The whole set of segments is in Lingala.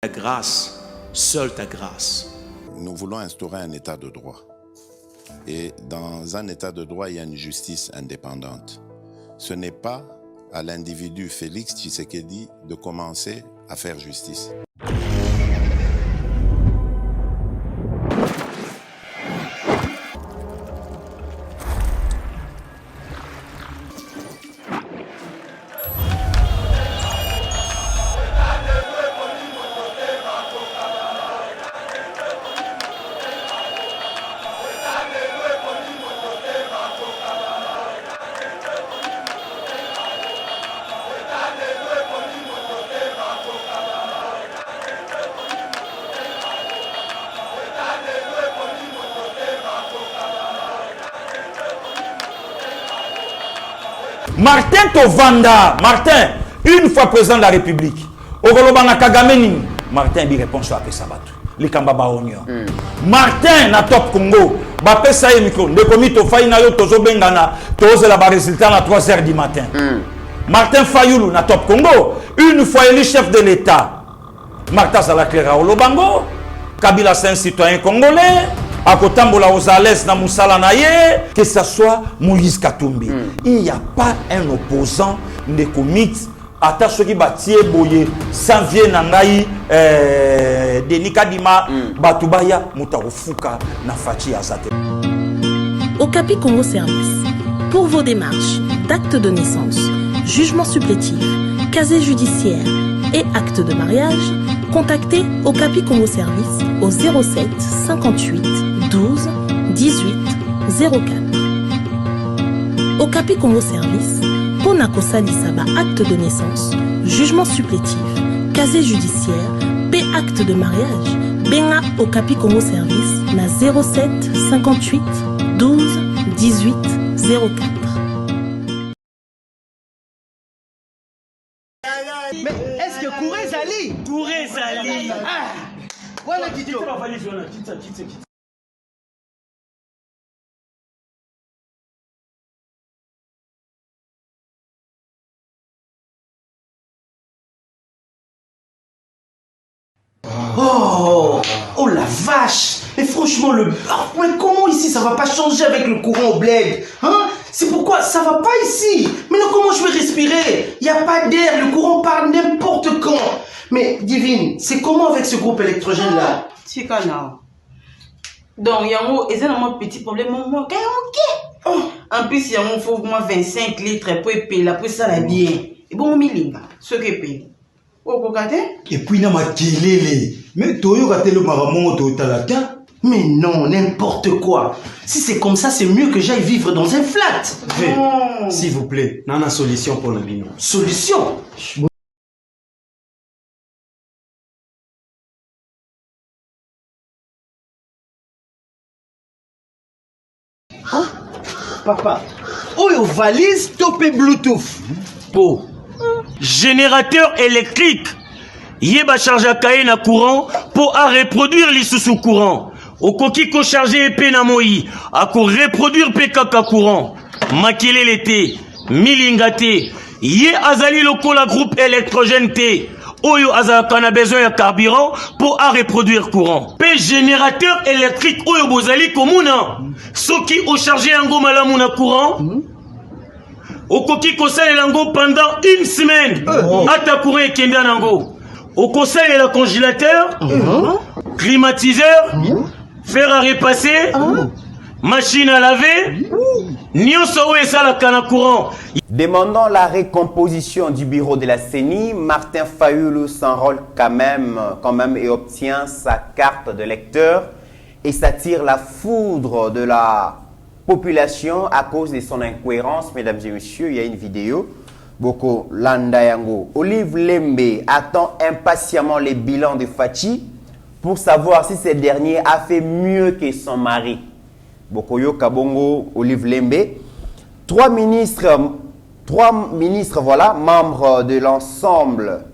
Ta grâce, seule ta grâce. Nous voulons instaurer un état de droit. Et dans un état de droit, il y a une justice indépendante. Ce n'est pas à l'individu Félix Tshisekedi de commencer à faire justice. Martin Tovanda, Martin, une fois président de la République, Ogolobana Kagame, Martin bi réponse à Pesabatu, les Kambaba Onyo. Martin na top Congo, Bapé Saye Miko, de commis to faina yo tozo bengana, tozo la résultat à 3h du matin. Martin Fayoulou na top Congo, une fois élu chef de l'État. Martin Salakera Olobango, Kabila c'est un citoyen congolais. À Kotambola aux Alès, na Moussala Naye, que ce soit Moïse Katumbi. Il n'y a pas un opposant de commit. Ata ceux qui bâtit boye, Sanvier Nangaï, Denis Kadima, Batubaya, Moutaroufuka, Nafati Azate. Okapi Congo Service. Pour vos démarches d'actes de naissance, jugement supplétif, casier judiciaire et acte de mariage, contactez Okapi Congo Service au 07 58 12 18 04. Okapi Congo Service, Ponako Salisaba acte de naissance, jugement supplétif, casier judiciaire, P acte de mariage, Benga Okapi Congo Service, na 07 58 12 18 04. Mais est-ce que Kouré Zali? Kouré Zali. Ah, voilà qui Oh la vache! Et franchement, mais comment ici ça va pas changer avec le courant au bled? Hein? C'est pourquoi ça va pas ici. Mais non, comment je vais respirer? Il n'y a pas d'air, le courant part n'importe quand. Mais Divine, c'est comment avec ce groupe électrogène là? Donc, il y a un petit problème. En plus, il y a un faut 25 litres pour payer la pour ça la bien. Et bon, milinga, ce que paye. Et puis, il y a mais Toyo a le maramon au talaka. Mais non, n'importe quoi. Si c'est comme ça, c'est mieux que j'aille vivre dans un flat. S'il vous plaît, on a une solution pour le bino. Solution? Oh, papa. Oh, valise topé Bluetooth. Pour générateur électrique. Yeba charge à cahier na courant pour à reproduire les sous courant. Au coquille ko charger épée na moi. À ko reproduire PKK courant. Makele l'été. Milingate. Yé azali loko la groupe électrogène T. Oyo azalaka na besoin de carburant pour à reproduire courant. P générateur électrique oyo bozali komuna. Soki o charger yango malamu na courant. Au coquille ko sale yango pendant une semaine. Ata courant ekenda nango. Au conseil et le congélateur, climatiseur, fer à repasser, machine à laver, nyonso et ça la canne courant. Demandant la récomposition du bureau de la CENI, Martin Fayoulou s'enrôle quand même et obtient sa carte de lecteur et s'attire la foudre de la population à cause de son incohérence. Mesdames et messieurs, il y a une vidéo. Boko Landayango. Olive Lembe attend impatiemment les bilans de Fachi pour savoir si ce dernier a fait mieux que son mari. Bokoyo Kabongo, Olive Lembe. Trois ministres, voilà, membres de l'ensemble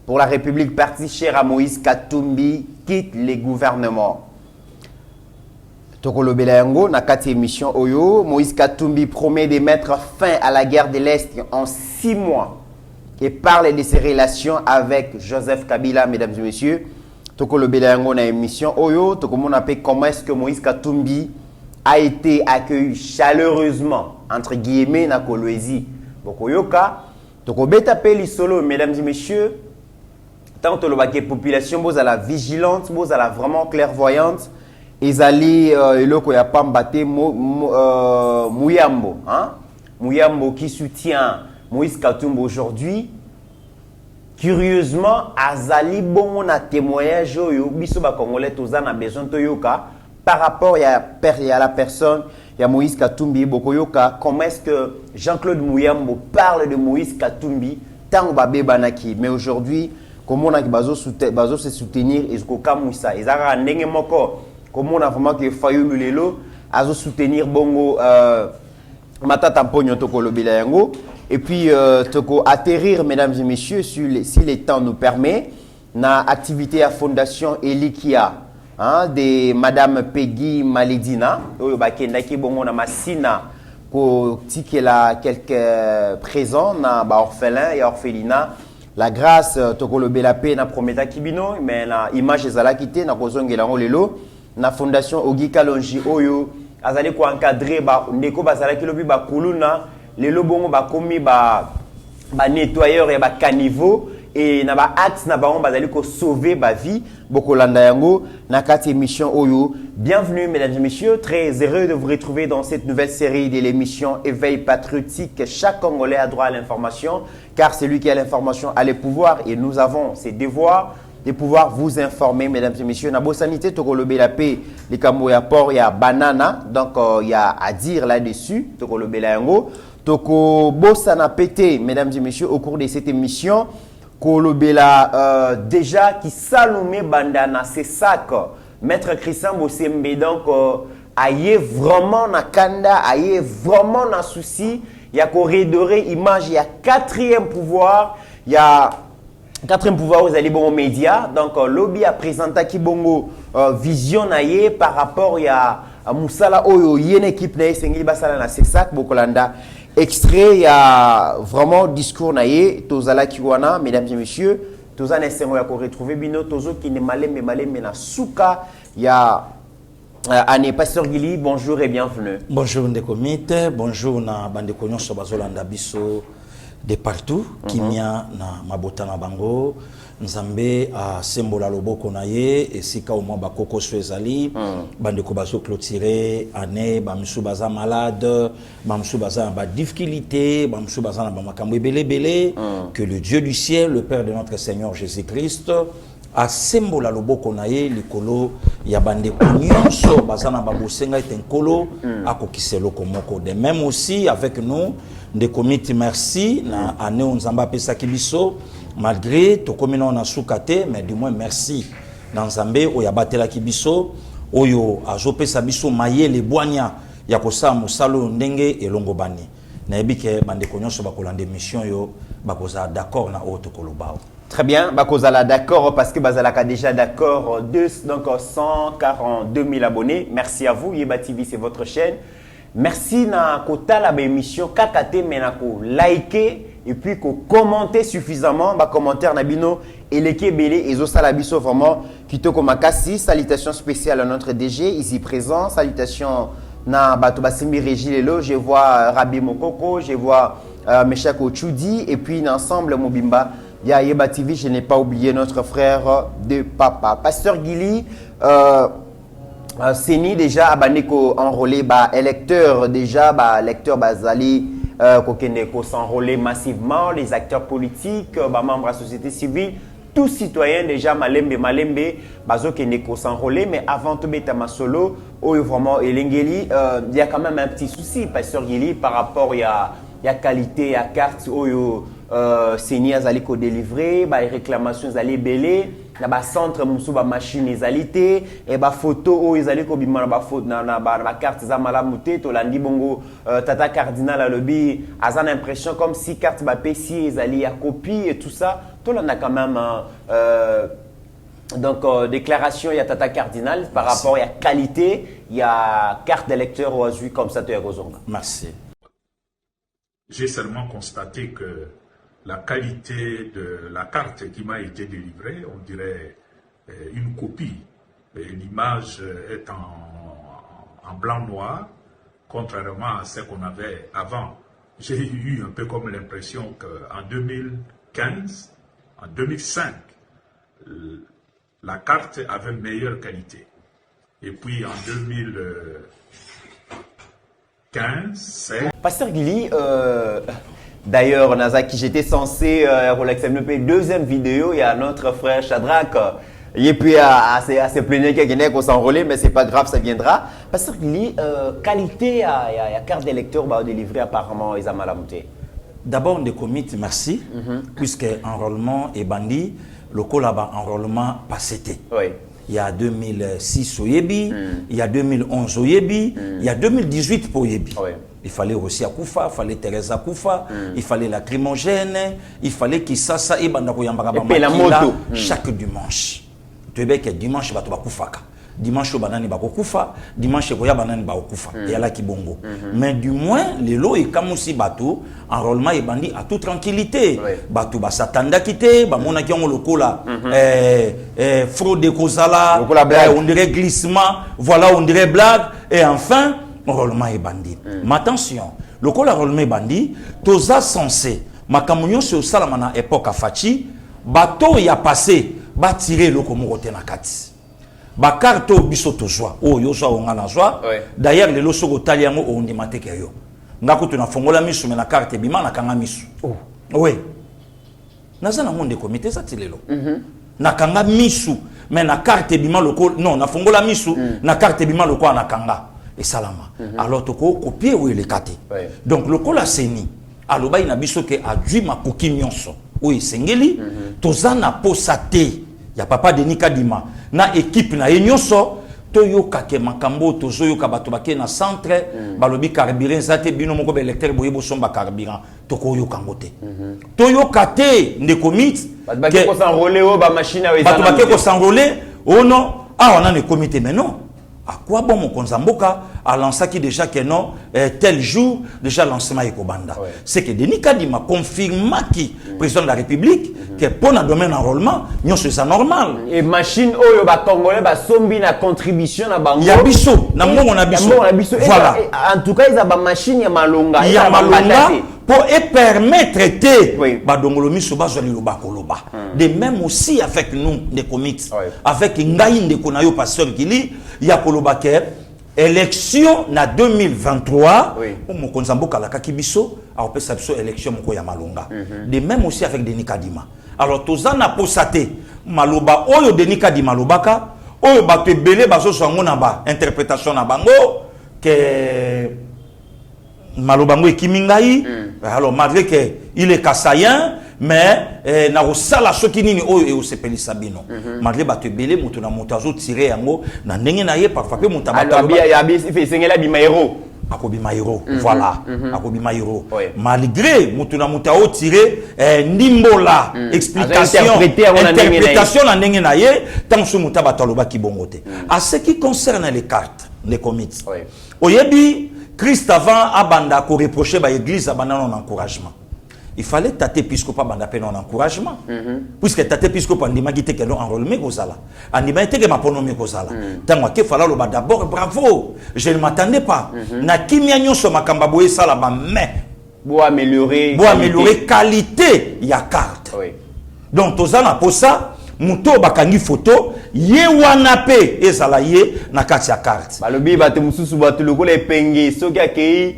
pour la République parti cher à Moïse Katumbi, quittent les gouvernements. Tokolo Belayango, Nakati émission Oyo, Moïse Katumbi promet de mettre fin à la guerre de l'Est en 6 mois. et parle de ses relations avec Joseph Kabila, mesdames et messieurs. Toko le Bélango na émission Oyo, toko mon appelle comment est-ce que Moïse Katumbi a été accueilli chaleureusement entre guillemets na Kolwezi. Bokoyoka, toko beta peli solo, mesdames et messieurs. Tant que la population est la vigilante, est la vraiment clairvoyante, ils allaient il a pas mbatté Mouyambo, hein? Mouyambo qui soutient Moïse Katumbi aujourd'hui. Curieusement, azali bon na témoignage yo biso ba congolais toza na besoin toyoka par rapport à la personne il y a Moïse Katumbi bokoyoka comment est-ce que Jean-Claude Mouyambo parle de Moïse Katumbi tant babé banaki mais aujourd'hui comment on a bazo se soutenir et ko kamoussa ezara ndenge moko comment on a vraiment que Fayulu lelo azo soutenir bongo matata pogno to kolobela yango et puis toko atterrir mesdames et messieurs si le temps nous permet na activité à fondation Elikia hein, de madame Peggy Maledina oyo bakendaki bongo na masina ko tikela quelques présents na ba orphelin et orphelinat. La grâce, tokolo belapé na prometa kibino, mais la image ezalaki te na kozongela ngo lelo na fondation Ogi Kalonji oyo azali ko encadrer ba ndeko bazalaki lobi ba kuluna lelo bongo ba komi ba nettoyeur et ba caniveau et na ba acte na ba bazali ko sauver ba vie bokolanda yango na kati émission oyo. Bienvenue mesdames et messieurs, très heureux de vous retrouver dans cette nouvelle série de l'émission Éveil patriotique. Chaque Congolais a droit à l'information car celui qui a l'information a le pouvoir et nous avons ces devoirs de pouvoir vous informer mesdames et messieurs. Na bo sanité tokolobe la paix, les kambo ya port ya banana donc il y a à dire là-dessus tokolobe la yango toko bosana pété mesdames et messieurs au cours de cette émission kolobela déjà qui salomé bandana c'est ça Maître Christian Bossembe donc aye vraiment na kanda aye vraiment na souci il y a corridoré image il y a quatrième pouvoir vous allez bon aux médias donc lobby a présenté qui bongo vision naie par rapport il y a Moussala Oyo yene équipe na sengi basala na c'est ça bokolanda extrait il y a vraiment discours naie tozala kiwana mesdames et messieurs tous en essayant de retrouver bino tozo qui ne malem na souka il y a Anne Pasteur Gili bonjour et bienvenue. Bonjour Ndekomite, bonjour na bandeko nyonso bazolanda biso de partout kimia na mabota na bango nzambe a sembola loboko na ye esika au mwa bakoko so ezali bandeko bazo clôturer année ba misu baza malade ba misu baza ba difficulté ba misu baza na ba makambo ebele que le Dieu du ciel le Père de notre Seigneur Jésus-Christ a sembola loboko na ye likolo ya bandeko nyonso baza na ba bosenga etenkolo akokiselo komoko de même aussi avec nous de comité merci na année nzamba pesa kibiso malgré to komino na sukate mais du moins merci dans Nzambe oya batela kibiso oyo azopesa biso mayele bwanya ya kosa musalo ndenge elongo bani na ebike bandeko nyonso bakolanda mission yo bakoza d'accord na auto kolobao. Très bien, bakozala d'accord parce que bazalaka déjà d'accord donc 142 000 abonnés. Merci à vous, Yeba TV c'est votre chaîne. Merci na kota la émission kakate menako liker et puis ko commenter suffisamment ba commentaire na bino eleke belé ezo sala biso vraiment kitoko makasi. Salutations spéciales à notre DG ici présent. Salutations na bato basimbi Régie Lelo, je vois Rabi Mokoko, je vois Meshako Chudi et puis ensemble Mobimba ya Yeba TV, je n'ai pas oublié notre frère de papa Pasteur Gili Seni déjà abaneko enrôlé électeur déjà lecteur bazali ko s'enrôler massivement les acteurs politiques membres de la société civile tout citoyen déjà malembe bazo ko s'enrôler mais avant tout beta masolo vraiment elengeli il y a quand même un petit souci Pasteur Gili par rapport il y a qualité à carte oyo Seni azali ko délivrer ba réclamations azali belé na ba centre musu ba machine ezalité et ba photo o ezali ko bima na ba photo na ba carte za malamu te to landi bongo tata cardinal a lobby azan impression comme si carte ba PC ezali a copie et tout ça to landa quand même donc déclaration il y a tata cardinal par rapport à qualité il y a carte d'électeur ou azui comme ça to ya kozonga. Merci. J'ai seulement constaté que la qualité de la carte qui m'a été délivrée, on dirait une copie. L'image est en blanc-noir, contrairement à ce qu'on avait avant. J'ai eu un peu comme l'impression qu'en 2015, en 2005, la carte avait meilleure qualité. Et puis en 2015, c'est... Pasteur Guili, d'ailleurs, Nazaki, j'étais censé relaxer le deuxième vidéo, il y a notre frère Shadrach. Et puis, à se plaindre qu'il y a qu'on s'enrôler, mais c'est pas grave, ça viendra. Pasteur Guili, qualité à carte d'électeur va délivrer apparemment ils ont mal amouté. D'abord, des commits, merci, puisque enrôlement et bandit, le col là-bas, enrôlement passé. Oui. Il y a 2006 au Yebi, il y a 2011 au Yebi, il y a 2018 pour Yebi. Oui. Il fallait aussi Akoufa, il fallait Teresa Akoufa, il fallait lacrymogène, il fallait Kisasa et Bandako Yambara Makila chaque dimanche. Tu sais que dimanche, tu vas Koufaka. Dimanche, banani ba kokufa, dimanche koya banani ba okufa. Et là qui bongo. Mais du moins, les lots et comme aussi bateau, enrôlement et bandit à toute tranquillité. Bateau ba satanda quitté, ba mona qui ont le cola, fraude de kozala, on dirait glissement, voilà on dirait blague, et enfin, enrôlement et bandit. Mais attention, le cola enrôlement et bandit, toza censé, ma camunion sur salamana époque à Fachi, bateau y a passé, ba tirer le komorote na kati. Ba carte biso to joie o yo so nga na joie d'ailleurs le loso ko taliango o ndimate ke yo ngako to na fongola misu me na carte bima na kanga misu oui naza na monde comité ça tilelo na kanga misu me na carte bima loko non na fongola misu na carte bima loko na kanga et salama alors to ko copier ou le kate donc loko la seni aloba ina biso ke adui makoki nyonso o esengeli tozana posate ya papa Denis Kadima na équipe na nyonso toyoka ke makambo tozoyoka bato bake na centre balobi carburant zate bino moko be lecteur boyebo somba carburant tokoyoka ngote toyoka te ndeko mit bake ko s'enrôler o ba machine a bato bake ko s'enrôler oh non ah on a un comité mais non à quoi bon mon konzamboka a lancé qui déjà que non tel jour déjà lancement ekobanda c'est que Denis Kadima confirme qui président de la République que pour un domaine enrôlement non c'est ça normal et machine oyo ba congolais ba sombi na contribution na bango ya biso na mongo na biso voilà en tout cas ils a ba machine ya malonga ya malonga pour permettre te ba dongolo miso ba zoli lo ba koloba de même aussi avec nous des comités avec ngai ndeko na yo pasteur Kili ya koloba ke élection na 2023 mon konzamboka la kakibiso a opesa biso élection moko ya malonga de même aussi avec Denis Kadima alors tozana posate maloba oyo Denis Kadima lobaka oyo ba te belé bazo sango na ba interprétation na bango que maloba ngo ekimingai alors malgré que il est kassayen mais na osala soki nini oyo e osepelisa bino malgré ba te belé mutu na mutazo tirer yango na ndenge na ye parfois pe mutabata ya bi sengela bi mairo akobima hero voilà akobima hero malgré mutu na mutao tirer ndimbola interprétation na ndenge na ye tant so mutabata loba ki bongote à ce qui concerne les cartes les comités oyebi Christ avant abanda ko reprocher ba église abanda non encouragement. Il fallait tate épiscopat banda pe non encouragement. Puisque tate épiscopat ndima gite ke non enrôlement kozala. Andima ete ke maponomi kozala. Tango ke fala lo ba d'abord bravo. Je ne m'attendais pas. Na kimia nyonso makamba boye sala ba mais pour améliorer qualité ya carte. Donc tozana pour ça muto bakangi photo ye wana pe ezala ye na kati ya carte balobi bato mususu bato lokola epenge soki akei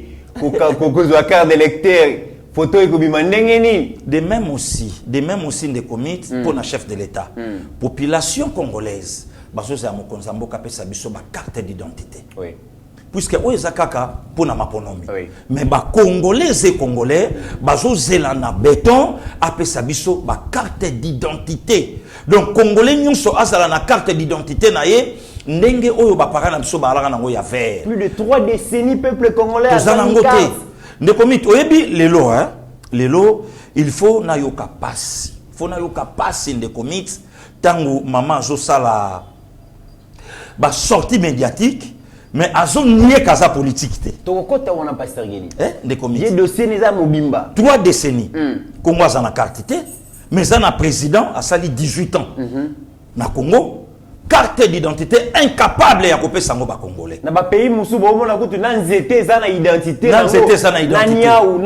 kokozwa carte d'électeur photo ekobima ndenge nini de même aussi des comités pour na chef de l'état population congolaise bazoza ya mokonza mboka pesa biso ba carte d'identité puisque oyo kaka pour na maponomi mais ba congolais et congolais bazozela na béton apesa biso ba carte d'identité donc congolais nyonso azala na carte d'identité na ye ndenge oyo ba parana biso ba alaka nango ya vert plus de 3 décennies peuple congolais azana ngote ne komit oyebi lelo il faut na yoka passe de komit tango maman zo sala ba sortie médiatique mais azo nié kaza politique te. Tokota wana Pasteur Guili. Des comités. J'ai dossier neza mobimba. 3 décennies. Congo a na carte te, mais un président a sali 18 ans. Na Congo, carte d'identité incapable ya kopé sango ba congolais. Na ba pays musu bo mona kutu na nzete za na identité. Na nzete za na identité. Na niaou,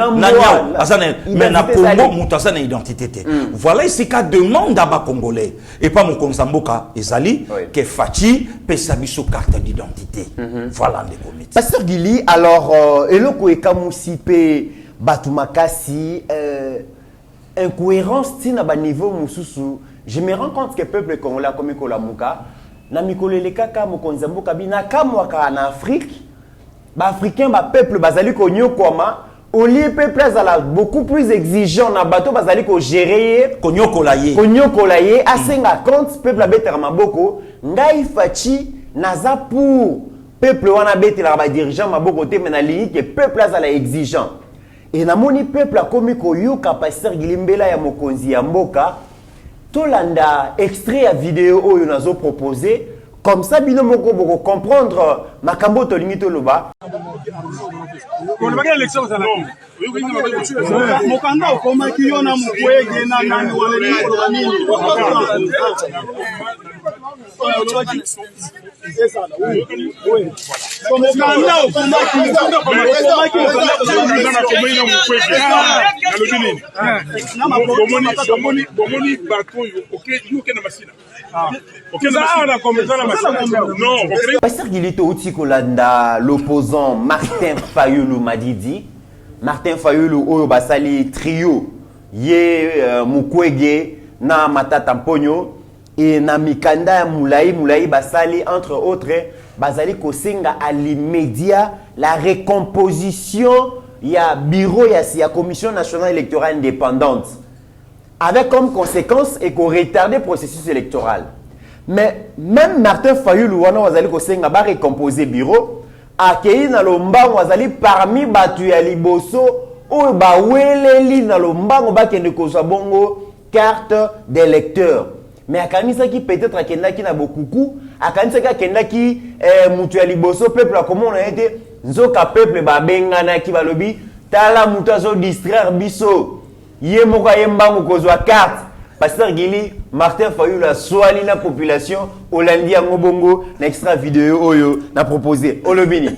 mais na Congo muta za na identité te. Voilà ici qu'a demande à ba congolais et pas mon konsamboka ezali que Fachi pesa biso carte d'identité. Voilà les comités. Pasteur Guili, alors eloko ekamusi pe batumakasi incohérence tina ba niveau mususu. Je me rends compte que le peuple congolais comme Kolamuka, na mikolele kaka mokonzamboka bina kamwaka en Afrique, ba africain ba peuple bazali ko nyokoma, au lieu peuple azala beaucoup plus exigeant na bateau bazali ko gérer konyokolaye asenga compte peuple abetera maboko, ngai Fachi naza pour peuple wana betela ba dirigeant maboko te mais na ligne que peuple azala exigeant. Et na moni peuple a komi ko yoka Pasteur Gilimbela ya mokonzi ya mboka. Tolanda extrait à vidéo où nous avons proposé comme ça bino moko boko comprendre makambo to lingi to loba on va gagner l'élection ça là mokanda okoma ki yona mukwege na nani wale ni nini c'est ça là oui comme mokanda okoma ki bomoni bato OK yuke na masina Pasteur Guilito Outi Kolanda, l'opposant Martin Fayulu Madidi. Martin Fayulu Oyo Basali Trio, Ye Mukwege, Na Matata Mponyo, et Na Mikanda Moulaï Basali, entre autres, Basali Kosenga à l'immédiat, la récomposition, il y a bureau, il y a Commission nationale électorale indépendante. Avec comme conséquence et qu'on retardait le processus électoral. Mais même Martin Fayulu wana wazali kosenga ba recomposer bureau akei na lombango wazali parmi batu ya liboso oyo ba weleli na lombango ba kende kozwa bongo carte d'électeur. Mais akanisa ki peut-être akenda ki na bokuku akanisa ki akenda ki mutu ya liboso peuple akomona ete nzoka peuple ba bengana ki balobi tala mutu azo distraire biso ye moko yembango kozwa carte. Pasteur Guili, Martin Fayulu a soigné la population, Olandi a Ngobongo, l'extra vidéo Oyo n'a proposé. Olobini.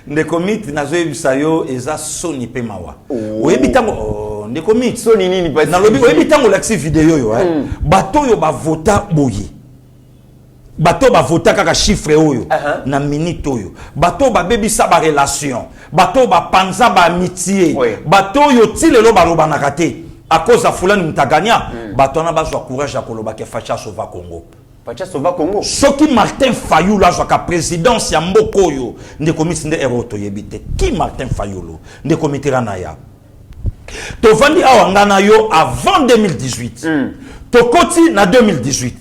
Des comités, nazoe bisayo, eza soni pe mawa. Oyebitango, des comités. Soni nini pas. Nalobi, oyebitango l'axi vidéo yo, bato yo ba vota boye. Bato ba vota kaka chiffre oyo, na minute oyo. Bato ba bebisa ba relation. Bato ba panza ba amitié. Bato yo tilelo ba loba nakate. À cause de Fulani Mutagania, Batona bazwa courage à Koloba ke Facha Sauva Congo. Facha Sauva Congo. Soki Martin Fayulu a la présidence ya mboko yo, ne komiti nde eroto yebite. Qui Martin Fayulu ne komiti ranaya. To vandi awangana yo avant 2018. To koti na 2018.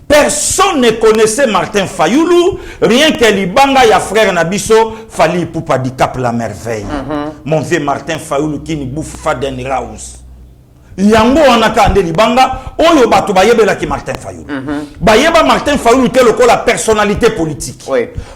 Personne ne connaissait Martin Fayulu, rien que Libanga ya frère Nabiso, Fali Poupa di Cap la merveille. Mon vieux Martin Fayulu qui ni bouffe Faden Raus. Yango wanaka ande libanga oyo bato bayebela ki Martin Fayulu. Bayeba Martin Fayulu te loko la personnalité politique.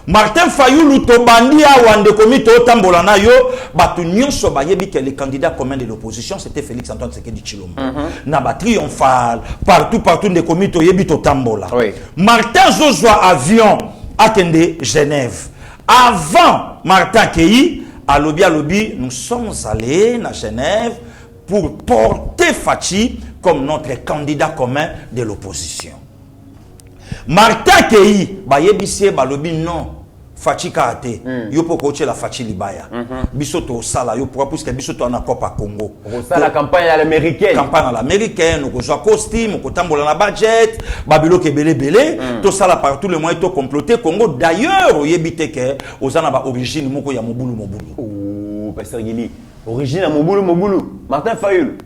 Martin Fayulu to bandi awande komito tambola na yo bato nyonso bayebi que le candidat commun de l'opposition c'était Félix Antoine Tshisekedi Tshilombo. Na ba triomphal partout de komito yebi to tambola. Martin zozwa avion akende Genève. Avant Martin Kei à lobby nous sommes allés à Genève pour porter Fachi comme notre candidat commun de l'opposition. Martin Kei, bayebisi balobi non, Fachi Kate, yo poko la Fachi Libaya. Bisoto sala yo pour puisque bisoto na Copa Congo. La campagne à l'américaine. Campagne à l'américaine, on joue costume, on tambola na budget, babilo ke belé, tout ça là partout le moyen to comploter Congo. D'ailleurs, oyebite ke ozana ba origine moko ya mobulu. Oh, Pasteur Guili. Origine à Moboulou. Martin Fayulu.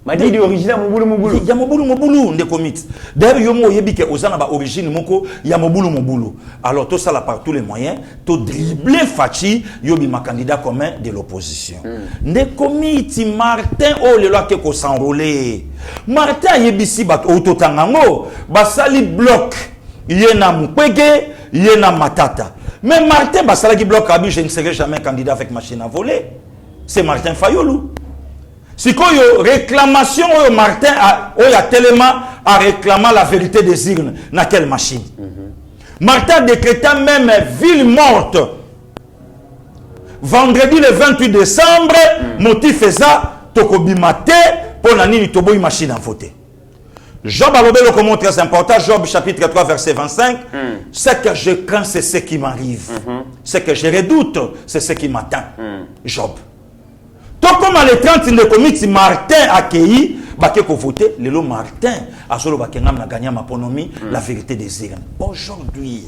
M'a dit origine à Moboulou. Il y a Moboulou, des comités. D'ailleurs, yomo yebike ozana ba origine moko ya Moboulou. Alors tout ça là par tous les moyens, to dribbler Fachi yobi ma candidat commun de l'opposition. Des comités Martin oh le loi ko s'enrôler. Martin yebisi bat autotangango, basali bloc. Yena Mukwege, yena Matata. Mais Martin Basalaki Bloc Kabi, je ne serai jamais candidat avec machine à voler. C'est Martin Fayoulou. Si quoi réclamation Martin a tellement à réclamer la vérité des urnes dans quelle machine. Martin décréta même ville morte. Vendredi le 28 décembre, motif est ça, Tokobimate pour la nini tobo machine à voter. Job a le comment très important, Job chapitre 3 verset 25. Ce que je crains, c'est ce qui m'arrive. Ce que je redoute, c'est ce qui m'attend. Job. Tout comme les 30 de comité Martin a accueilli, baké ko voter, le lot Martin a solo bakengam na gagné ma ponomie, la vérité des urnes. Aujourd'hui,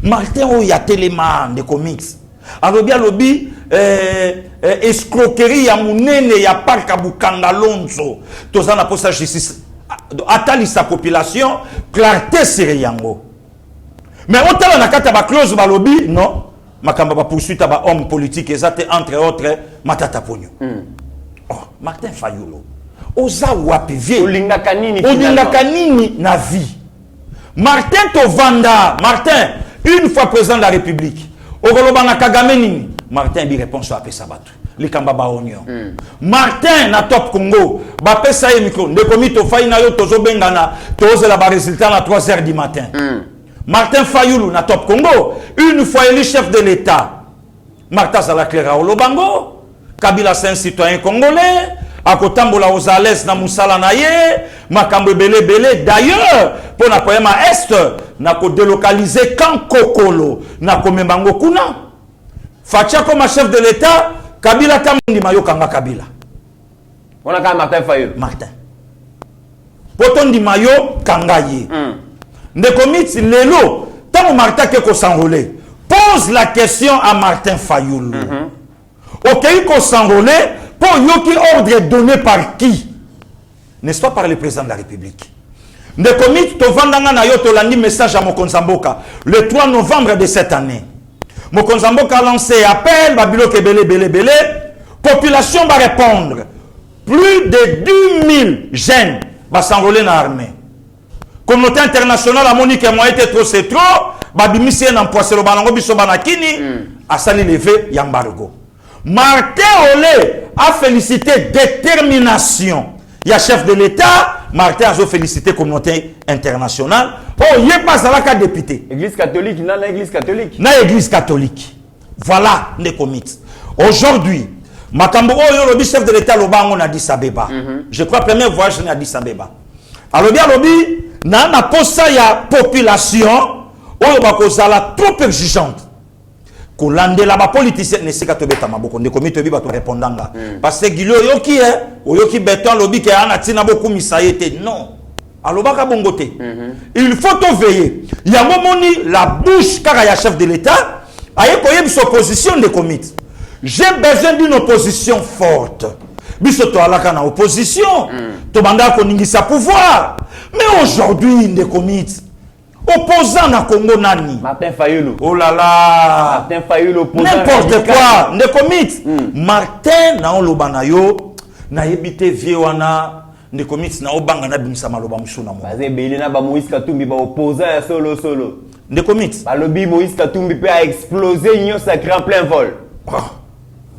Martin il y a tellement de comics. Alors bien lobby escroquerie ya munene ya parc Abukanga Lonzo. Tozana na posa justice atali sa population clarté sur yango. Mais autant na kata ba clause ba lobby non. Makamba ba poursuite ba homme politique exact entre autres Matata Ponyo. Oh, Martin Fayoulou. Oza wapi vie. Olinga kanini na vie. Martin Tovanda, Martin une fois président de la République. Ogolobanga Kagame nini. Martin bi réponse à Pesabatu. Likamba ba onyo. Martin na top Congo, ba pesa ye micro, de komito faina yo tozo bengana, tozo la ba résultat à 3h du matin. Martin Fayoulou na top Congo, une fois élu chef de l'État. Martin Zalakera Olobango, Kabila c'est un citoyen congolais, à Kotambola aux Alès na Moussala naye, Makambo belé. D'ailleurs, pour na poema Est, na ko délocaliser quand Kokolo, na ko membango kuna. Fatia comme chef de l'État, Kabila Tamundi Mayo Kanga Kabila. On a quand Martin Fayoulou. Martin. Poton di Mayo Kangaye. Ndekomit Lelo, tant Martin qui s'enrôler, pose la question à Martin Fayoulou. Ok, qu'on s'enrôler, pour yoki ordre donné par qui? N'est-ce pas par le président de la République? Ndekomit Tovandanga na yo tolandi message à Mokonzamboka le 3 novembre de cette année. Mokonzamboka a lancé appel, Babilo Kebele, population va répondre. Plus de 10 000 jeunes vont s'enrôler dans l'armée. Communauté internationale a monique moi été trop c'est trop, babimisi en poisson banango biso banakini, a sali levé yambargo. Martin Olé a félicité détermination. Il y a chef de l'État, Martin a félicité communauté internationale. Oh, il n'y a pas ça là député. Église catholique, non, l'église catholique. Na église catholique. Voilà les comités. Aujourd'hui, Makambo le chef de l'État Lobango na Addis Abeba. Je crois premier voyage na Addis Abeba. Alors bien lobby na posa ya population oyo bakozala trop exigeante. Kolandela ba politicien ne sika to beta maboko ndeko mito bi bato répondanga parce que gilo yoki oyoki beton lobby ke ana tina boku misayete non. Alobaka bongote. Il faut to veiller. Ya momoni la bouche kaka ya chef de l'État aye koyeb sa opposition de comité. J'ai besoin d'une opposition forte. Biso to alaka na opposition. To banda ko ningisa pouvoir. Mais aujourd'hui de comité opposant à Congo nani. Martin Fayoulou. Oh là là. Martin Fayoulou opposant. N'importe quoi. Ne commit. Martin na olobana yo na yebite vie wana ne commit na obanga na bimisa maloba musuna mo. Bazé belé na ba Moïse Katumbi ba opposant à solo. Ne commit. Ba lobby Moïse Katumbi peut exploser union sacrée en plein vol.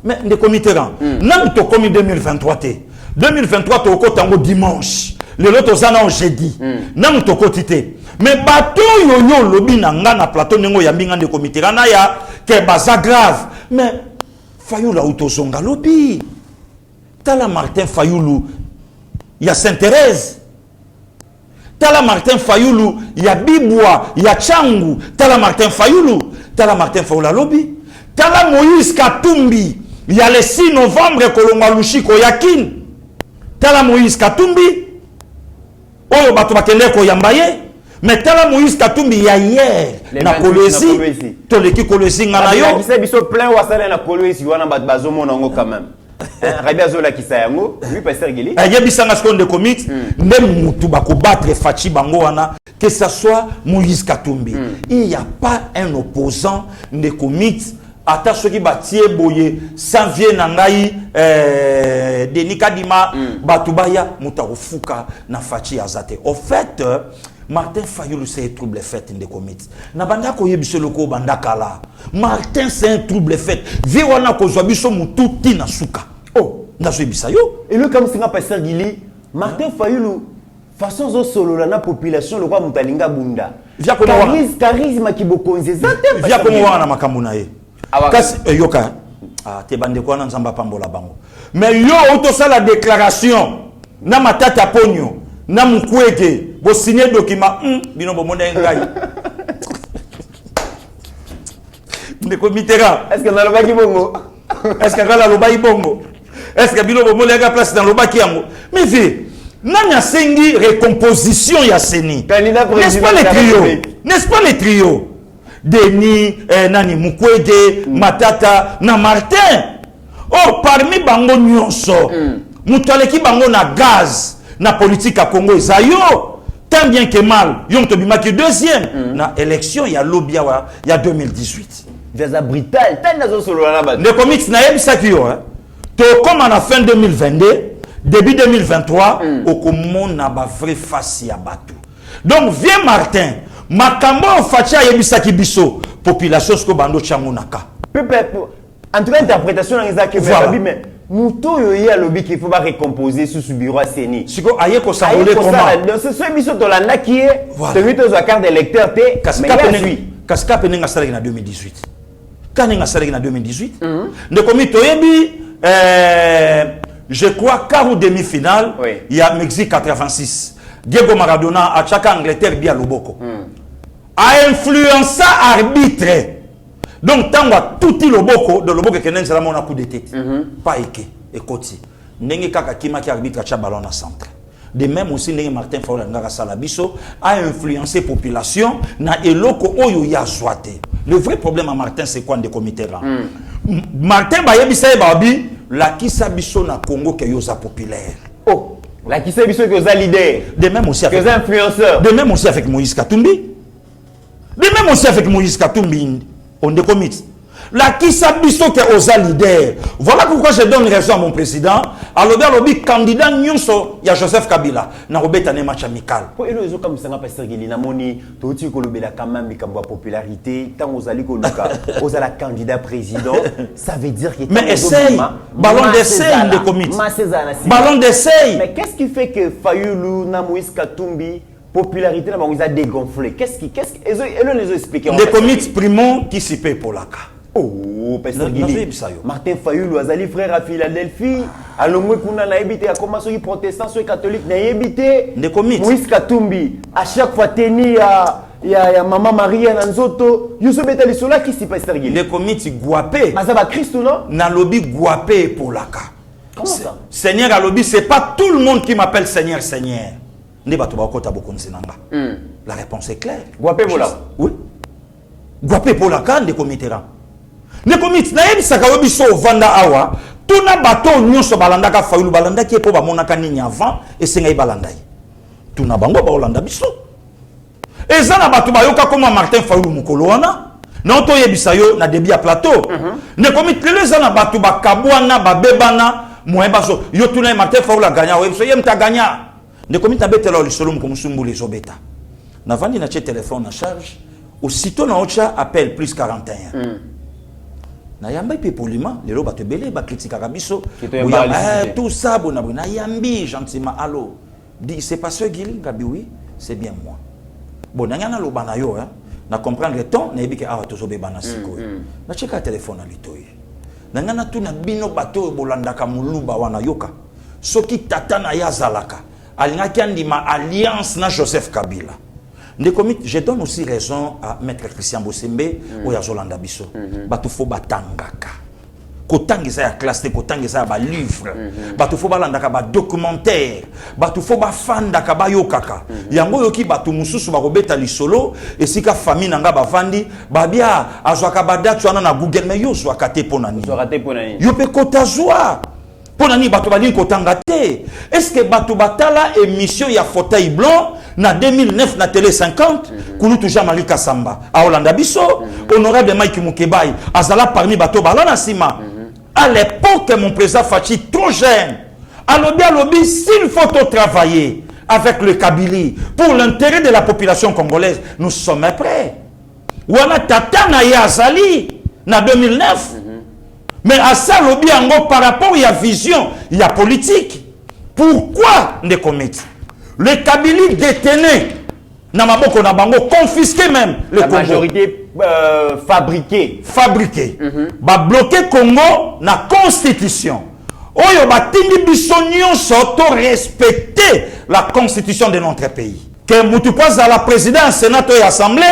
Mais ne comité ran. Nam to komi 2023 te. 2023 to ko tango dimanche. Le lot ozana au jeudi. Nam to kotité. Mais bateau yo lobby na nga na plateau nengo ya mbinga de comité rana ya ke baza grave. Mais Fayoulou autozonga lobby. Tala Martin Fayoulou ya Sainte-Thérèse. Tala Martin Fayoulou ya Bibwa, ya Changu. Tala Martin Fayoulou. Tala Martin Fayoulou lobby. Tala Moïse Katumbi. Il y a le 6 novembre Kolonga Lushiko Yakin. Tala Moïse Katumbi. Oyo bato bakende ko yambaye. Mais tala Moïse Katumbi ya hier na Kolwezi. Toleki Kolwezi ngana yo. Il s'est biso plein wasala na Kolwezi wana bat bazomo nango quand même. Rabia zola kisayango, lui pasteur Gili. Aye bisanga skonde commit, ndem mutu bako battre fachi bango wana que ça soit Moïse Katumbi. Il n'y a pas un opposant de commit. Ata soki batie boye sans vie nangai Denis Kadima batubaya mutarufuka na fachi azate. Au fait Martin Fayulu c'est un trouble fait in the committee. Na banda ko yebiso loko banda kala. Martin c'est un trouble fait. Vie wana ko zwa biso mututi na suka. Oh, na zo yebisa yo. Et le comme singa pasteur Gili, Martin Fayulu façon zo solo la population le roi mutalinga bunda. Via ko charisme ki bokonze zate. Via ko wana makambo na ye. Kasi yoka. Ah, te bande ko na nzamba pambola bango. Mais yo auto ça la déclaration na matata ponyo na mukwege bo signer document bino bo mona ngai. Ndeko Mitterrand. Est-ce que na loba ki bongo? Est-ce que la loba ibongo? Est-ce que bino bo mona ga place dans loba ki yango? Mais vie nanya sengi recomposition ya seni. N'est-ce pas les trios? N'est-ce pas les trios? Denis, Nani Mukwege, Matata, na Martin. Oh, parmi bango nyonso, mutaleki bango na gaz, na politique à Congo Zayo, tant bien que mal, yon to bimaki deuxième, na élection ya Lobia ya 2018. Veza brutal, tant nazo solo la bas. Les comics na yeb sakio, hein. To comme à la fin 2022, début 2023, au komon na ba vrai face ya batou. Donc viens Martin. Makambo facha yebisaki biso population sko bando changunaka. En tout cas interprétation dans Isaac mais muto yo ya lobi qu'il faut pas récomposer sous bureau Seni. Siko aye ko sambole comment. Ce soit biso to la naki te vite aux carte d'électeur te kaska penenga salaki na 2018. Kanenga salaki na 2018. Ne komi to yebi je crois quart ou demi-finale il y a Mexique 86. Diego Maradona a chaque Angleterre bien loboko. A influencé arbitre. Donc tant que tout le loboko de loboko que n'ense la mon coup de tête. Pas éké et koti. N'engue kaka kima qui arbitre cha ballon à centre. De même aussi n'engue Martin Fayulu ngaka salabiso a influencé population na eloko oyo ya swate. Le vrai problème à Martin c'est quoi de comité là. Martin bayebisa babi la kisa biso na Congo que yoza populaire. Oh. La qui sait que vous êtes leader. De même aussi avec influenceurs. De même aussi avec Moïse Katumbi. De même aussi avec Moïse Katumbi. On décommit. La qui sait que vous êtes leader. Voilà pourquoi je donne raison à mon président. Alors bien le candidat nyonso ya Joseph Kabila na robeta ne match amical. Pour eux autres comme ça na pasteur Gili na moni to ti ko lobela quand même comme popularité tant aux ali ko luka aux ala candidat président ça veut dire que mais essaye ballon d'essai de comité. Ballon d'essai. Mais qu'est-ce qui fait que Fayulu na Moïse Katumbi popularité na bango a dégonflé? Qu'est-ce et les expliquer des comités primo qui s'y paye pour la cas. Oh, pasteur Gili. Martin Fayulu azali frère à Philadelphie. Alongwe kuna na ebité a commencé les protestants et catholiques na ebité. Moïse Katumbi à chaque fois teni ya maman Maria na nzoto. Yuso betali sola qui s'y pasteur Gili. Les comités guapé. Mazaba Christ non? Na lobby guapé pour la cas. Comment ça? Seigneur à lobby c'est pas tout le monde qui m'appelle Seigneur Seigneur. Ne ba to ba kota boko nzinanga. La réponse est claire. Guapé pour la. Oui. Guapé pour la cas de comité là. Ne komit na yebisaka yo biso vanda awa tuna bato nyonso balandaka Fayulu balandaki po bamonaka nini avant esenga balandai tuna bango ba olanda biso ezana bato bayoka koma Martin Fayulu mukolo wana na to yebisa yo na débit à plateau ne komit lelo ezana bato bakabwana babebana moyeba so yo tuna Martin Fayulu gagna webiso yem ta gagna ne komit na betela lisolo mukomusumbuli zobeta na vandi na che téléphone en charge aussitôt na ocha appel plus 41 na yamba pe poliment les loba te belé ba critique biso tout ça bon na yambi gentiment allô dit c'est pas ce Gili gabi oui c'est bien moi bon na ngana loba na yo hein na comprendre le ton na yebike awa to zobe bana siko na cheka téléphone ali toye na ngana tu na bino bato bolandaka muluba wana yoka soki tata na yazalaka alinga kiandima alliance na Joseph Kabila. Je donne aussi raison à Maître Christian Bosembe ou à Zolanda Bisso. Batu fo batangaka. Kotangi sa ya classe, kotangi sa ba livre. Batu fo balandaka ba documentaire. Batu fo ba fandaka ba yokaka. Yango yoki batu mususu ba robeta lisolo esika famille nanga ba vandi ba bia azwaka ba date wana na Google mais yo zwaka te ponani. Yo pe kotazwa. Ponani batu bali kotanga te. Est-ce que batu batala émission ya fauteuil blanc na 2009 na télé 50 kulu toujours Marie Kassamba a Olanda Bisso honorable Mike Mukebai azala parmi bato balana sima à l'époque mon président Fachi trop jeune alobi s'il faut travailler avec le Kabylie, pour l'intérêt de la population congolaise, nous sommes prêts. Wana tata na ya azali na 2009. Mais à ça, lobby par rapport à la vision, il y a politique. Pourquoi ne commettre? Le Kabylie détenait, Namaboko Nabango, confisqué même le la Congo. Majorité fabriquée. Fabriqué. Ba bloqué Congo na constitution. Oyo ba tindi bisonyon s'auto respecter la constitution de notre pays. Que Moutou passe à la présidence, sénat et assemblée,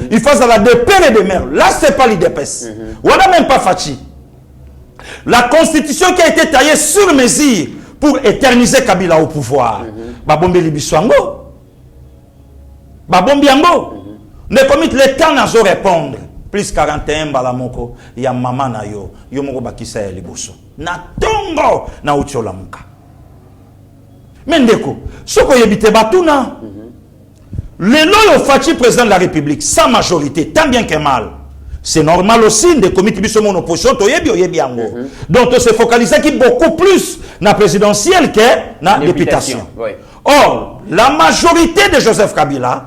il fasse à la de père et de mère. Là, c'est pas l'IDPS. On n'a même pas Fachi. La constitution qui a été taillée sur mesure pour éterniser Kabila au pouvoir. Babombe Libiswango. Babombiango. Ne commit l'État n'a pas répondre. Plus 41 balamoko. Il y a maman na yo. Yo moko bakisa ya liboso. Na tongo na uchola muka. Mendeko. Soko yebite batuna. Le loyo Fachi président de la République, sans majorité, tant bien que mal. C'est normal aussi de comité de mon opposition, donc on se focalise qui beaucoup plus dans la présidentielle que dans la députation. Oui. Or, la majorité de Joseph Kabila,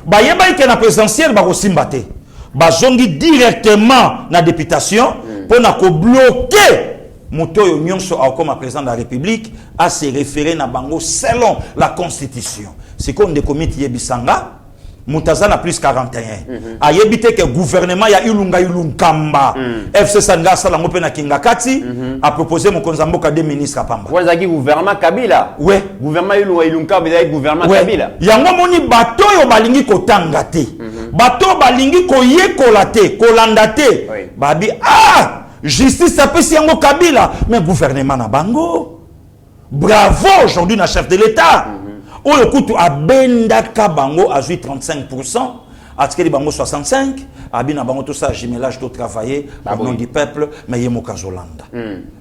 bah y a pas que la présidentielle bah aussi mbaté, bah zongi directement dans la députation pour na ko bloquer Moto Nyonso comme président de la République à se référer na bango selon la constitution. C'est comme des comités yebisanga. Moutaza na plus 41. A yebite que gouvernement ya ilunga ilunkamba. FC Sanga sala ngope na Kingakati a proposé mon konzamboka des ministres à Pamba. Vous avez gouvernement Kabila. Ouais. Gouvernement ilunkamba, vous avez gouvernement Kabila. Yango moni bato yo balingi kotanga te. Bato balingi koyekola te, kolanda te. Babi justice ça peut si yango Kabila mais gouvernement na bango. Bravo aujourd'hui na chef de l'État. On le coûte à Benda Kabango à 35%, à Tskeli Bango 65%, à Bina Bango tout ça, jumelage tout travailler au nom du peuple, mais yemo Kazolanda.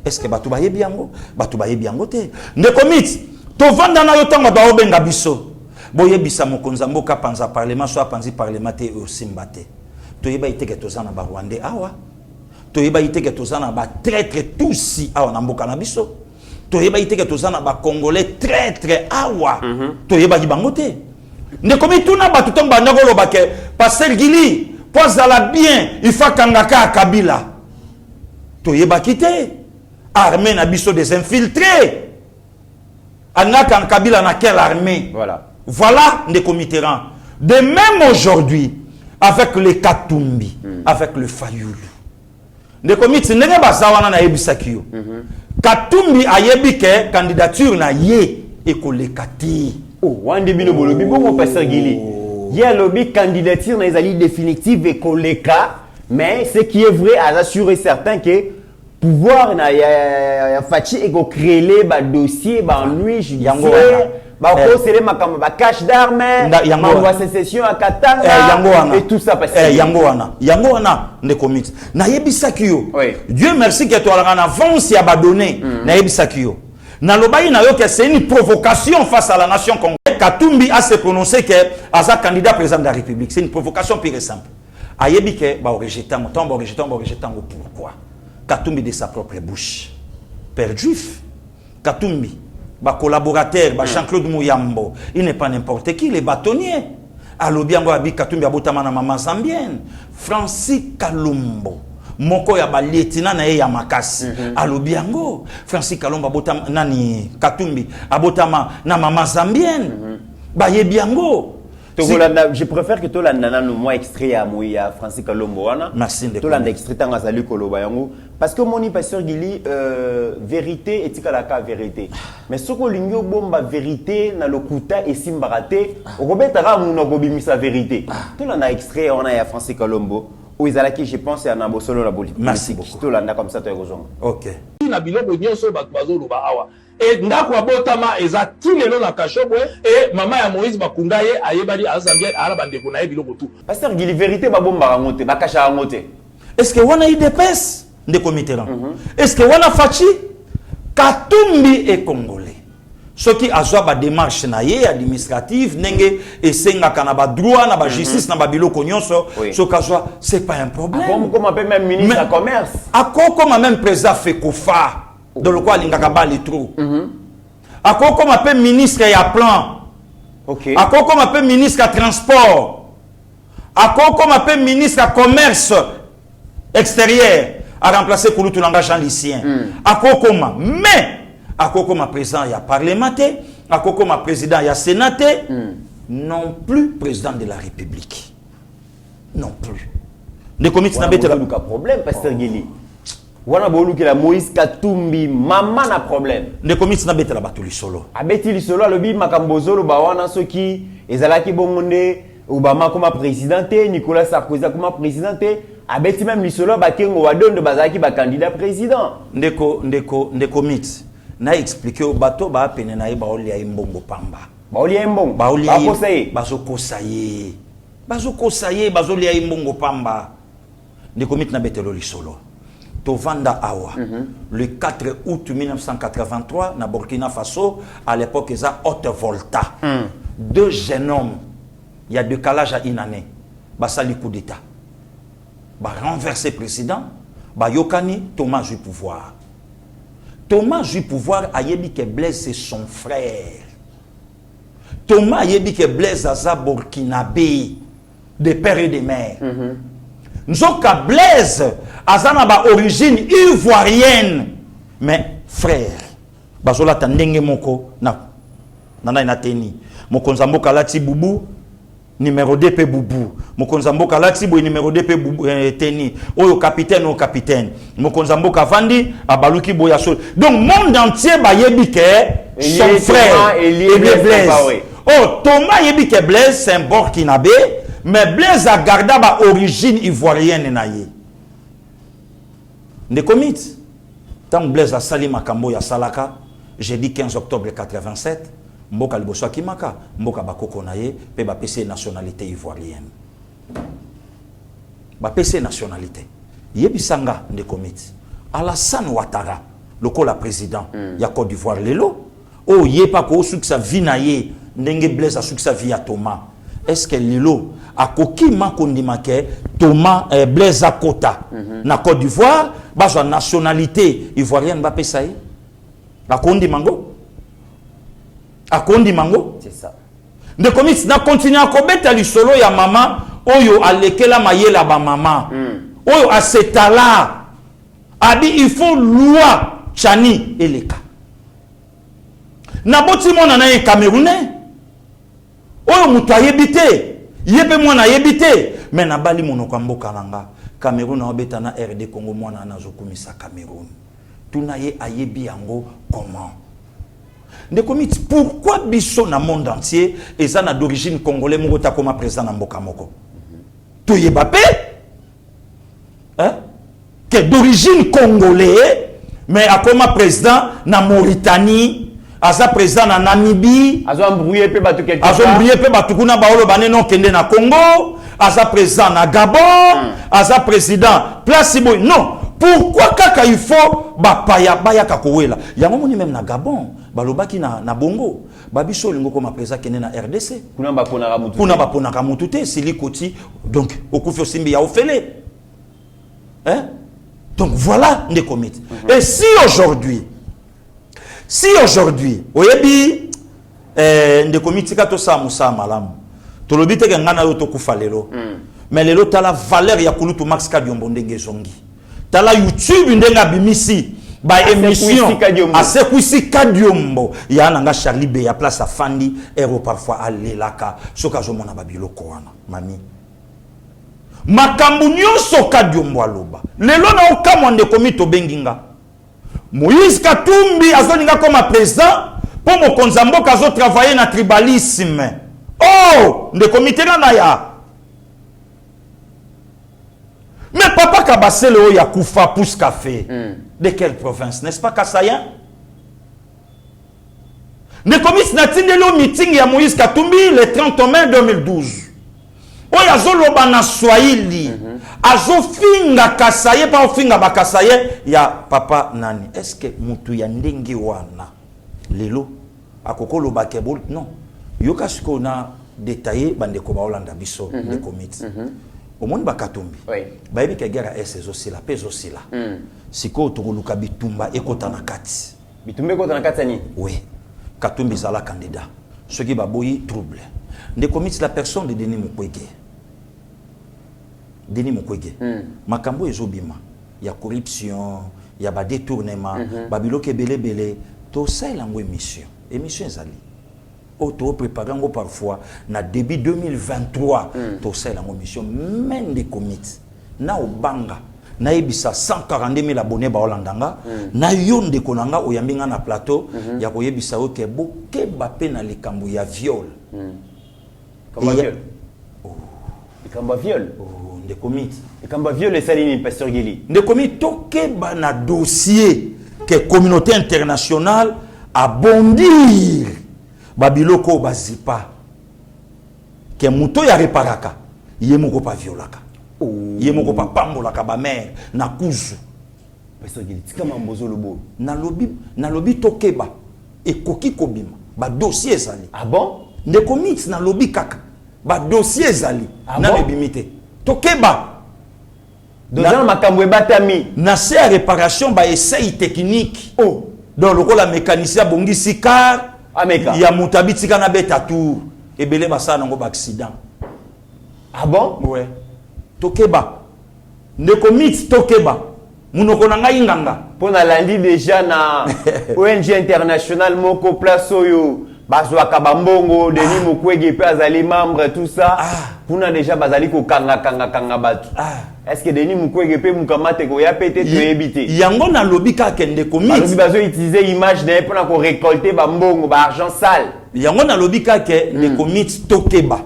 Est-ce que Batou Baye Biango? Batou Baye Biango te. Ne commit, to vanda na yotanga ba obenga biso. Boye bisa mokonzambo ka panza parlement soit panzi parlement te au simbate. To yeba ite ke tozana ba Rwandais awa. To yeba ite ke tozana ba traître tous awa na mboka na biso. Toyeba ite ke tozana ba congolais très awa toyeba kibangote ne komi tuna ba tutonga ba ndako loba ke passer Gili pozala bien il faut kangaka Kabila toyeba kite armée na biso des infiltrés anaka Kabila na quelle armée voilà ne comiterans de même aujourd'hui avec les Katumbi avec le Fayulu ne comite nenge bazawana na ebisakio Katumbi ayebike candidature na ye ekolekati. Oh, wande bino bolobi bongo pasteur Gili. Ye lobby candidature na ezali définitive ekoleka, mais ce qui est vrai à assurer certain que pouvoir na ya Fachi eko créer ba dossier ba ennui judiciaire. Ba ko sele makamba ba cache d'armes, ma sécession à Katanga et tout ça parce que yango wana ne commit. Na yebisakio. Dieu merci que toi en avance ya ba donné na yebisakio. Na lobayi na yo que c'est une provocation face à la nation congolaise. Katumbi a se prononcé que asa candidat président de la République, c'est une provocation pure et simple. Ayebi que ba rejetant pourquoi? Katumbi de sa propre bouche. Père juif. Katumbi ba collaborateur, ba Jean-Claude Mouyambo, il n'est pas n'importe qui, les bâtonniers. Alobiango abi Katumbi abotama na mama zambienne, Francis Kalumbo. Moko ya ba lieutenant na ya makasi. Alobiango, Francis Kalumbo abotama nani Katumbi abotama na mama zambienne. Ba yebiango. Je préfère que tu l'as moins extrait à Mouya, Francis Kalombo. Merci de tu l'as extrait à Zali Kolobayango. Parce que mon pasteur Gili, vérité et tikalaka vérité. Mais ce que l'ingyo bomba vérité, na le kuta et simbarate, au Robetara Mounogobi misa vérité. Tu l'as extrait, on a à Francis Kalombo. Où ils allaient, je pense, à Nabo Solo la politique. Merci beaucoup. Tu l'as comme ça, tu as raison. Ok. Et ndako abotama eza tilelo na kashobwe et mama ya Moïse bakunda ye ayebali azambia ala bandeko na yebilo botu. Pasteur Gili vérité ba bomba rangote ba kasha rangote. Est-ce que wana IDPS de comité là? Est-ce que wana Fachi Katumbi est congolais? Ce qui a soit ba démarche na ye administrative nenge esenga kana ba droit na ba justice na ba biloko nyonso ce ka soit c'est pas un problème. Comme appelle même ministre du commerce. Comme même président Fekofa dans le quoi l'ingakaba les trous. Comme appelle ministre et à plan Ok. Akoko ma pe ministre à transport. Akoko ma pe ministre à commerce extérieur a remplacé Kouloutou Langa Jean Lucien. Akoko ma mais akoko ma président il y a parlementaire, akoko ma président il y a sénateur, non plus président de la République. Non plus. Les comités n'a pas de problème pasteur Gili. Wana bolu que la Moïse Katumbi maman na problème. Les comités n'a pas battu le solo. Abeti le solo alobi makambozolo ba wana soki ezalaki bomonde Obama comme présidenté, Nicolas Sarkozy comme présidenté, abeti même le solo ba kengo wadon de bazaki ba candidat président. Ndeko mit na expliquer au bateau ba pene na ba olia imbongo pamba. Ba olia imbongo. Ba olia kosaye. Bazo kosaye. Bazo kosaye bazo lia imbongo pamba. Ndeko mit na betelo li solo. Tovanda Awa, le 4 août 1983, na Burkina Faso, à l'époque, ils ont Haute Volta. Deux jeunes hommes, il y a décalage à une année. Basali coup d'État. Bah renverser président, bah Yokani, Thomas Jui pouvoir. Thomas Jui pouvoir a yebi que Blaise c'est son frère. Thomas a yebi que Blaise Aza Burkinabé, des pères et des mères. Nzoka Blaise azana ba origine ivoirienne mais frère bazola tandenge moko na teni mokonza mboka lati bubu numéro 2 pe bubu mokonza mboka lati bo numéro 2 pe bubu teni oyo capitaine o capitaine mokonza mboka vandi abaluki boya so donc monde entier ba yebi ke son frère et Blaise. Oh Thomas yebi ke Blaise c'est un Burkinabé. Mais Blaise a gardé ba origine ivoirienne naye. Ne commit. Tant Blaise a sali makambo ya salaka, jeudi 15 octobre 87, mboka liboso kimaka, mboka bakoko naye pe ba PC nationalité ivoirienne. Ba PC nationalité. Yebisanga ne commit. Alassane Ouattara, le président ya Côte d'Ivoire lelo, oh yepa ko suksa vinaye, ndenge Blaise a suksa via Thomas. Est-ce que Lilo a koki makondimake Thomas Blaise Akota na Côte d'Ivoire ba sa nationalité ivoirienne ba pesaye akondi mango c'est ça de comis na continuer à kobeta li solo ya mama oyo alekela mayela ba mama oyo asetala abi il faut loi chani eleka na boti mona na Camerounais oyo mutu ayebite yebe mwana yebite mais na bali monoko mboka nanga Cameroun na obeta na RD Congo mwana nazokumisa Cameroun tuna ye ayebi yango comment de comité pourquoi biso na monde entier et ça na d'origine congolais moko ta comme président na mboka moko to yebape hein que d'origine congolais mais a comme président na Mauritanie Aza président na Namibie, aza embrouillé pe batu quelque part. Aza embrouillé pe batu kuna baolo bane non kende na Congo, aza président na Gabon, aza président place boy. Non, pourquoi kaka il faut ba paya baya kakowela. Yango moni même na Gabon, balobaki na Bongo. Babiso lingo comme président kende na RDC. Kuna ba ponaka mutu. Kuna ba ponaka mutu te, sili koti. Donc okufi osimbi ya ofele. Hein? Donc voilà les comités. Et si aujourd'hui, oyebi nde komiti ka to sa musa malamu. To lobite ke ngana yo to kufa lelo. Mais lelo tala valeur ya Kouloutou Max Kadiombo ndenge zongi. Tala YouTube ndenga bimisi ba émission asekwisi Kadiombo ya nanga Charlie Be ya place a Fandi ero parfois alelaka soka zo mona babiloko wana mami. Makambu nyonso Kadiombo aloba. Lelo na okamwa nde komito benginga. Moïse Katumbi azoninga comme président pour mon konzamboka azo travailler na tribalisme. Oh, de comité na ya. Mais papa Kabasele ya Koufa pousse café. De quelle province, n'est-ce pas Kassayan? Ne commis na tindelo meeting ya Moïse Katumbi le 30 mai 2012. Oya azoloba na Swahili. Azofinga Kasaye pa ofinga ba Kasaye ya papa nani. Est-ce que mutu ya ndenge wana lelo akokolo ba kebol non. Yoka siko na détaillé bande ko ba Holanda biso de comité. Au monde ba Katumbi. Ba yebi ke guerre SS aussi la peso aussi là. Siko tokoluka bitumba ekota na kati. Bitumba ekota na kati ni? Oui. Katumbi zala candidat. ce qui va boyer trouble. Des comités la personne de Denis Mukwege. Denis Mukwege. Makambo ezobima. Il y a corruption, il y a détournement, babiloke belé, tout ça est en émission. Émission ezali. Auto préparant parfois na début 2023 tout ça est en émission même des comités. Na obanga na ebisa 142 000 abonnés ba Holandanga na yonde konanga oyambinga na plateau ya koyebisa oke boke bape na likambo ya viol. Comment viol? Likambo viol. Des comités. Likambo viol et salini pasteur Gili. Des comités toke ba na dossier que communauté internationale a bondir babiloko bazipa que muto ya reparaka yemoko pa violaka. Yemoko pa pambolaka ba mère na kuzu. Pasteur Gili tika mambozo lobo. Na lobi tokeba e koki kobima ba dossier ezali. Ah bon? Des comités na lobi kaka ba dossier ezali na bon? bimité. Tokeba dans makambo batami na se réparation ba essai technique dans le rôle la mécanicien bongisi car ameka ya mutabitika na beta tour ebele basana ngo ba accident. Ah bon? Ouais. Tokeba ndeko mix tokeba munoko na ngai nganga pour na landi déjà na ONG international moko place oyo bazwa kabambongo Denis Mukwege pe azali membre tout ça pour na déjà bazali ko kanga batu. Est-ce que Denis Mukwege pe mukamate ko ya pété to ebité yango na lobby ka kende komi bazo utiliser image na pour na ko récolter bambongo ba argent sale yango na lobby ka ke ndeko mix tokeba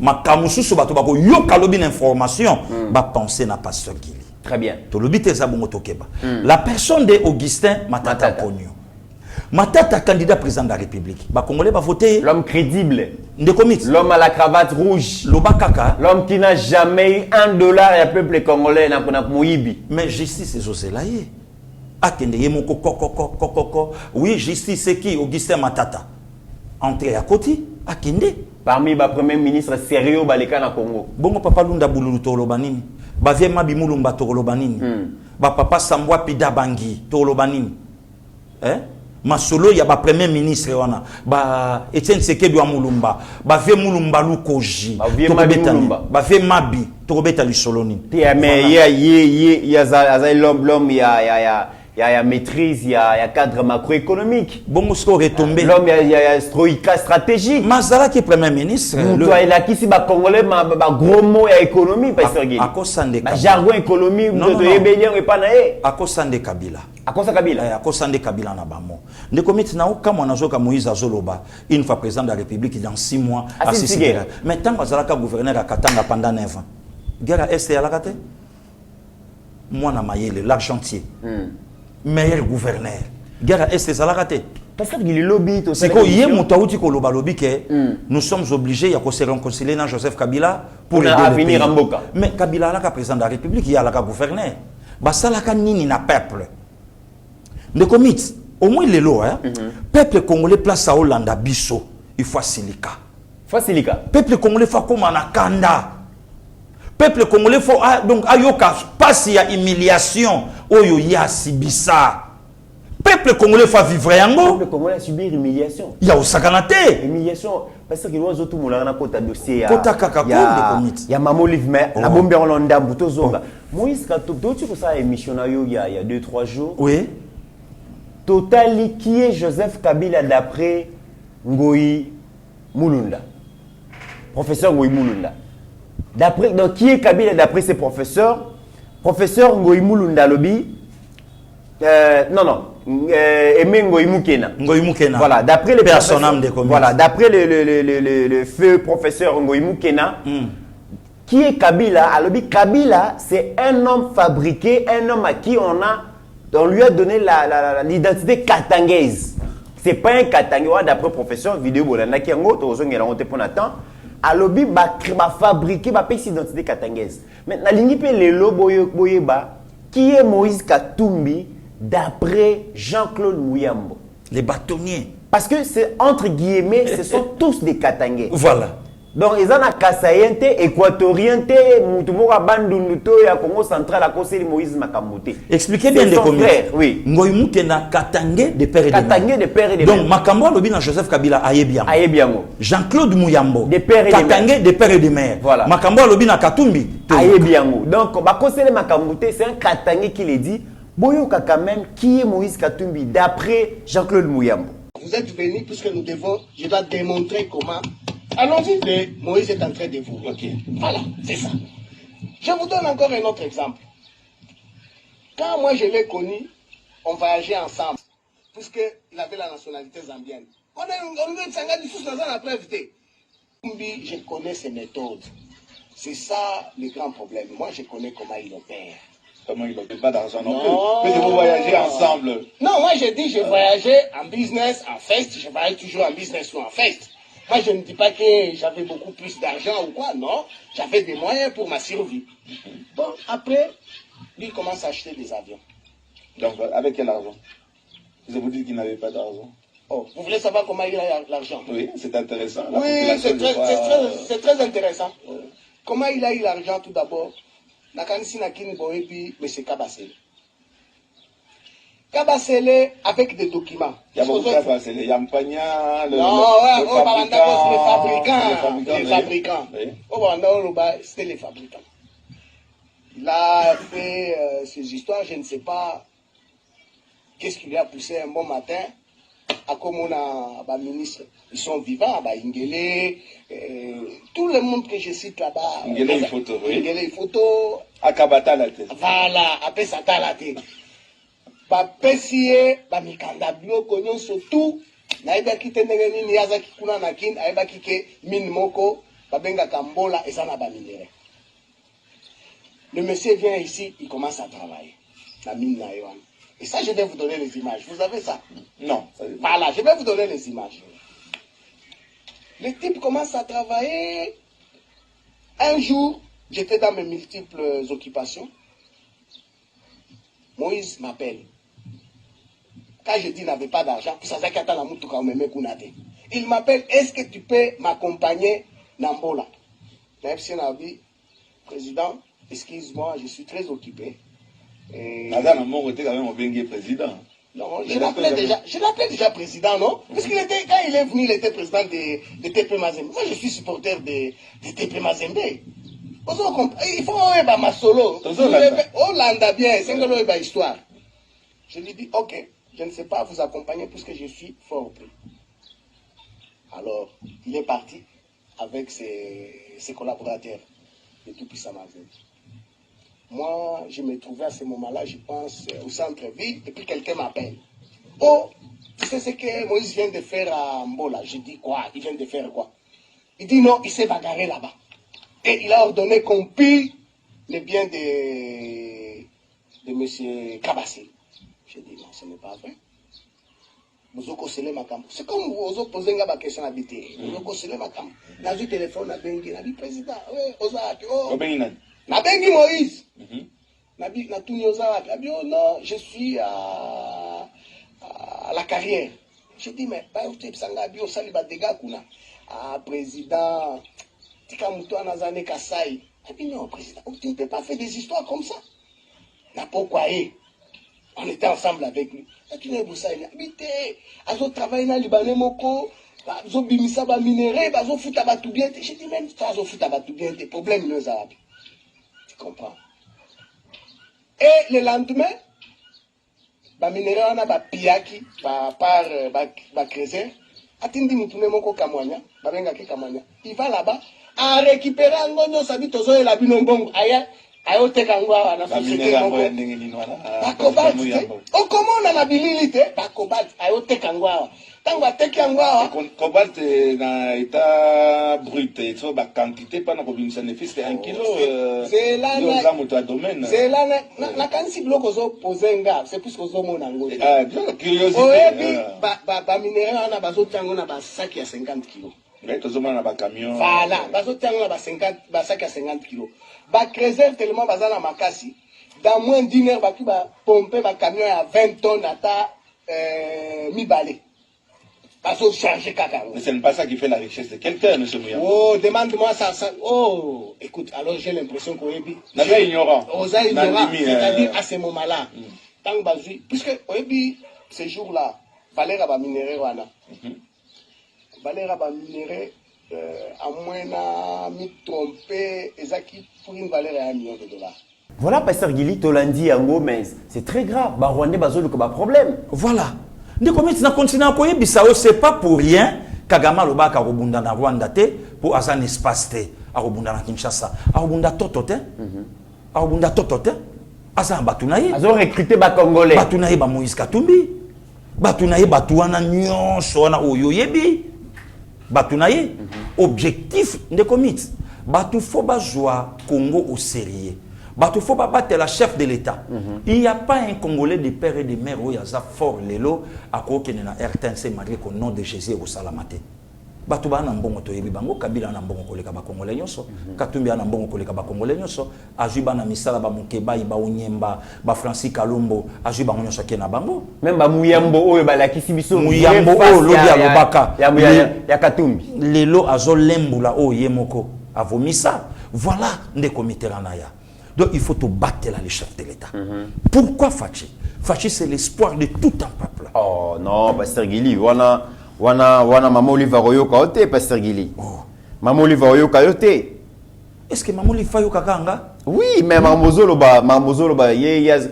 makamususu bato bako yoka lobby l'information ba penser na pasteur Gili. Très bien. To lobby te za bongo tokeba la personne de Augustin Matata Ponyo. Matata candidat président de la République. Ba Congolais va voter. L'homme crédible. L'homme à la cravate rouge. L'homme qui n'a jamais eu $1 à peuple congolais n'a pas Moïbi. Mais justice c'est Zoselaye. Akende yemoko koko. Oui, justice c'est qui? Augustin Matata. Entré à côté. Akende. Parmi les premiers ministres sérieux baleka na Congo. Bongo papa Lunda Bululu Tolobanini. Ba vie Mabimulumba Tolobanini. Ba papa Sambwa Pida Bangi Tolobanini. Masolo ya ba premier ministre wana ba Etienne Tshisekedi wa Mulumba ba vie Mulumba Lukoji ba vie Mabi tokobeta lisoloni mais il y a l'homme il y a maîtrise il y a cadre macroéconomique bongo sko retombé l'homme il y a stratégique Mazala qui est premier ministre toi il a qui si ba congolais ba gros mot ya économie pasteur Gili akosande jargon économie de ébélien et pas naé akosande Kabila akosa Kabila akosande Kabila na bamo ndeko miti na kama nazoka Moïse Azoloba une fois président de la République dans 6 mois à Sissigera mais tant bazalaka gouverneur à Katanga pendant 9 ans guerre est à la kate moi na mayele l'argentier meilleur gouverneur guerre est à la kate parce que il lobby c'est que hier mutauti ko loba lobby que nous sommes obligés à se réconcilier dans Joseph Kabila pour aider le pays mais Kabila la président de la République il y a la gouverneur basalaka nini na peuple de comités au moins les lois peuple congolais place à Hollanda biso il faut silika peuple congolais faut comme anakanda peuple congolais faut donc ayoka passe ya humiliation oyo ya sibisa peuple congolais faut vivre yango peuple congolais subir humiliation ya osakanate humiliation parce que lozo tout mulana kota dossier ya kota kaka de comités ya mamo live mais la bombe Hollanda butozonga Moïse Kato tu ko ça émission na yo il y a 2-3 jours oui Totali qui est Joseph Kabila d'après Ngoï Mulunda. Professeur Ngoï Mulunda. D'après donc qui est Kabila d'après ses professeurs? Professeur Ngoï Mulunda Lobi. Aimé Ngoï Mukena. Voilà, d'après les personnes voilà, d'après le feu professeur Ngoï Mukena. Qui est Kabila? Alors Kabila, c'est un homme fabriqué, un homme à qui on lui a donné l'identité katangaise. C'est pas un katangais, d'après professeur vidéo bolanda qui en autre aux on pour Nathan. Alobi ba fabriquer ba cette identité katangaise. Maintenant lingi pe lelo boyeba qui est Moïse Katumbi d'après Jean-Claude Mouyambo. Les bâtonniers. Parce que c'est entre guillemets, ce sont tous des katangais. Voilà. Donc, ils ont un Kassayente, équatorien, Moutoumora Bandunduto, et à Congo central, à cause de Moïse Makamouté. Expliquez bien les communes. Oui. Ngoïmouté na Katangé de père et de mère. Katangé de père et de mère. Donc, Makambo Lobina Joseph Kabila Ayebiango. Ayebiango. Jean-Claude Mouyambo. De père et de mère. Katangé de père et de mère. Voilà. Makambo Lobina Katumbi. Ayebiango. Donc, Bakosele Makamouté, c'est un Katangé qui le dit. Boyoka quand même, qui est Moïse Katumbi, d'après Jean-Claude Mouyambo. Vous êtes venus puisque nous devons, je dois démontrer comment. Allons-y, Moïse est en train de vous. Ok. Voilà, c'est ça. Je vous donne encore un autre exemple. Quand moi je l'ai connu, on voyageait ensemble, puisqu'il avait la nationalité zambienne. On a une sangha sous la preuve. Je connais ses méthodes. C'est ça le grand problème. Moi je connais comment il opère. Comment il n'opère pas d'argent non plus. Mais vous voyagez ensemble. Non, moi je dis je voyageais en business, en fest. Je voyage toujours en business ou en fest. Moi, je ne dis pas que j'avais beaucoup plus d'argent ou quoi, non. J'avais des moyens pour ma survie. Bon, après, lui, il commence à acheter des avions. Donc, avec quel argent? Je vous dis qu'il n'avait pas d'argent. Oh, vous voulez savoir comment il a l'argent? Oui, c'est intéressant. Oui, c'est très intéressant. Comment il a eu l'argent tout d'abord? Nakanisi Nakini Boebi, mais c'est Kabasele. Kabasele avec des documents. Il y a beaucoup de Kabasele. Il y a Mpanya, le fabricants. C'était les fabricants. Il a fait ces histoires, je ne sais pas qu'est-ce qui lui a poussé un bon matin. À comme on a ministre, ils sont vivants, Ingele, tout le monde que je cite là-bas. Ingele, il photo, oui. Ingele, il photo. Akabata la tête. Voilà, après ça t'a la tête. Bapesie bamikanda biloko nyonso tout naibaki te ndenge nini yazaki kuna na kin aibaki ke mine moko babengaka mbola eza na baminere. Le monsieur vient ici, il commence à travailler la mine na yoan. Et ça, je vais vous donner les images. Vous avez ça? Non. Voilà, je vais vous donner les images. Le type commence à travailler. Un jour, j'étais dans mes multiples occupations. Moïse m'appelle. Quand je dis qu'il n'avait pas d'argent, il m'appelle, est-ce que tu peux m'accompagner dans Mbola? Président, excuse-moi, je suis très occupé. Président. Non, je l'appelais déjà président, non? Parce qu'il était, quand il est venu, il était président de TP Mazembe. Moi, je suis supporter de TP Mazembe. Il faut avoir ma solo. Hollanda bien, c'est une histoire. Je lui dis, ok, je ne sais pas vous accompagner puisque je suis fort pris. Alors, il est parti avec ses collaborateurs de tout puissant Mazembe. Moi, je me trouvais à ce moment-là, je pense, au centre-ville, et puis quelqu'un m'appelle. Oh, tu sais ce que Moïse vient de faire à Mbola? Je dis quoi? Il vient de faire quoi? Il dit non, il s'est bagarré là-bas. Et il a ordonné qu'on pille les biens de M. Kabassé. Je dis non, ce n'est pas vrai. C'est comme vous posez une question habitée. Vous avez ma cam. Dans le téléphone, on a dit président, oui, Nabengi Moïse. Non, je suis à la carrière. Je dis, mais président, non, président, tu ne peux pas faire des histoires comme ça. Pourquoi on était ensemble avec lui. Je dis même, problème nous a. Tu comprends? Et le lendemain, minéral na piaki par creuser, atindi mutune moko kamwanya, babenga ki kamwanya. Il va là-bas à récupérer un gonyo sabi tozo et la binombong aya ayoteka ngwa na société moko. Bakobalt. O comment on a l'habilité bakobalt ayoteka ngwa. Tango ateki ngwa. Cobalt na état brut et so ba quantité pas na kobimisa ne fils 1 kilo. C'est là na moto à domaine. C'est là na kanisi bloko zo poser nga, c'est plus que zo mona ngo. Ah, bien curiosité. Oyebi ba minéral na bazo tango na ba sac ya 50 kg. Mais tous na ba camion. Voilà, bazo tango na ba 50 ba sac ya 50 kg. Ba creuser tellement bazana makasi. Dans moins d'une heure ba pomper ba camion à 20 tonnes ata mi balé. Parce que charger caca. Mais ce n'est pas ça qui fait la richesse de quelqu'un, M. Mouyamba. Oh, demande-moi ça. Oh, écoute, alors j'ai l'impression qu'on est Naza ignorant. Osa ignorant, c'est-à-dire à ce moment-là. Tant que Bazui, puisque ces jours-là, Valère va minérer, voilà. Valère va minérer, à moins de me tromper, Ezaki pour une valeur à $1 million. Voilà, Pasteur Guili, Tolandi, Ango, mais c'est très grave. Rwandais, Bazou, le problème. Voilà. Nous continuons à connaître Bissau, c'est pas pour rien. Kagama Loba a rebunda na Rwanda pour avoir un espace à rebunda na Kinshasa. A rebunda totote. A rebunda totote. Asa Batunaye. Ils ont recruté les Congolais. Batunaye ba Moïse Katumbi. Batunaye Batuana nyonso na oyoyebi. Batunaye. Objectif de commit. Batu faut ba joie Congo au sérieux. Il faut pas battre la chef de l'État. Il n'y a pas un Congolais de père et de mère où il y a fort lelo à quoi qu'il y a RTNC malgré qu'au nom de Jésus au Salamate. Batuba na mbongo to yebi bango Kabila na mbongo koleka ba Congolais nyonso Katumbi na mbongo koleka ba Congolais nyonso ajuba na misala ba Mukeba ba Onyemba ba Francis Kalombo ajuba nyonso ke na bango même ba Muyambo oyo ba lakisi biso Muyambo o lobi alobaka ya Katumbi lelo azo lembula o yemoko avomisa voilà nde comité ranaya. Donc il faut te battre là, les chefs de l'État. Pourquoi Fachi? Fachi, c'est l'espoir de tout un peuple. Oh non, Pasteur Guili, wana Maman Oliva Royo Kaote, Pasteur Guili. Maman Oliva Royo Kaote. Est-ce que Maman Oliva Royo Kakanga? Oui, mais Mamozolo ba, d'ailleurs,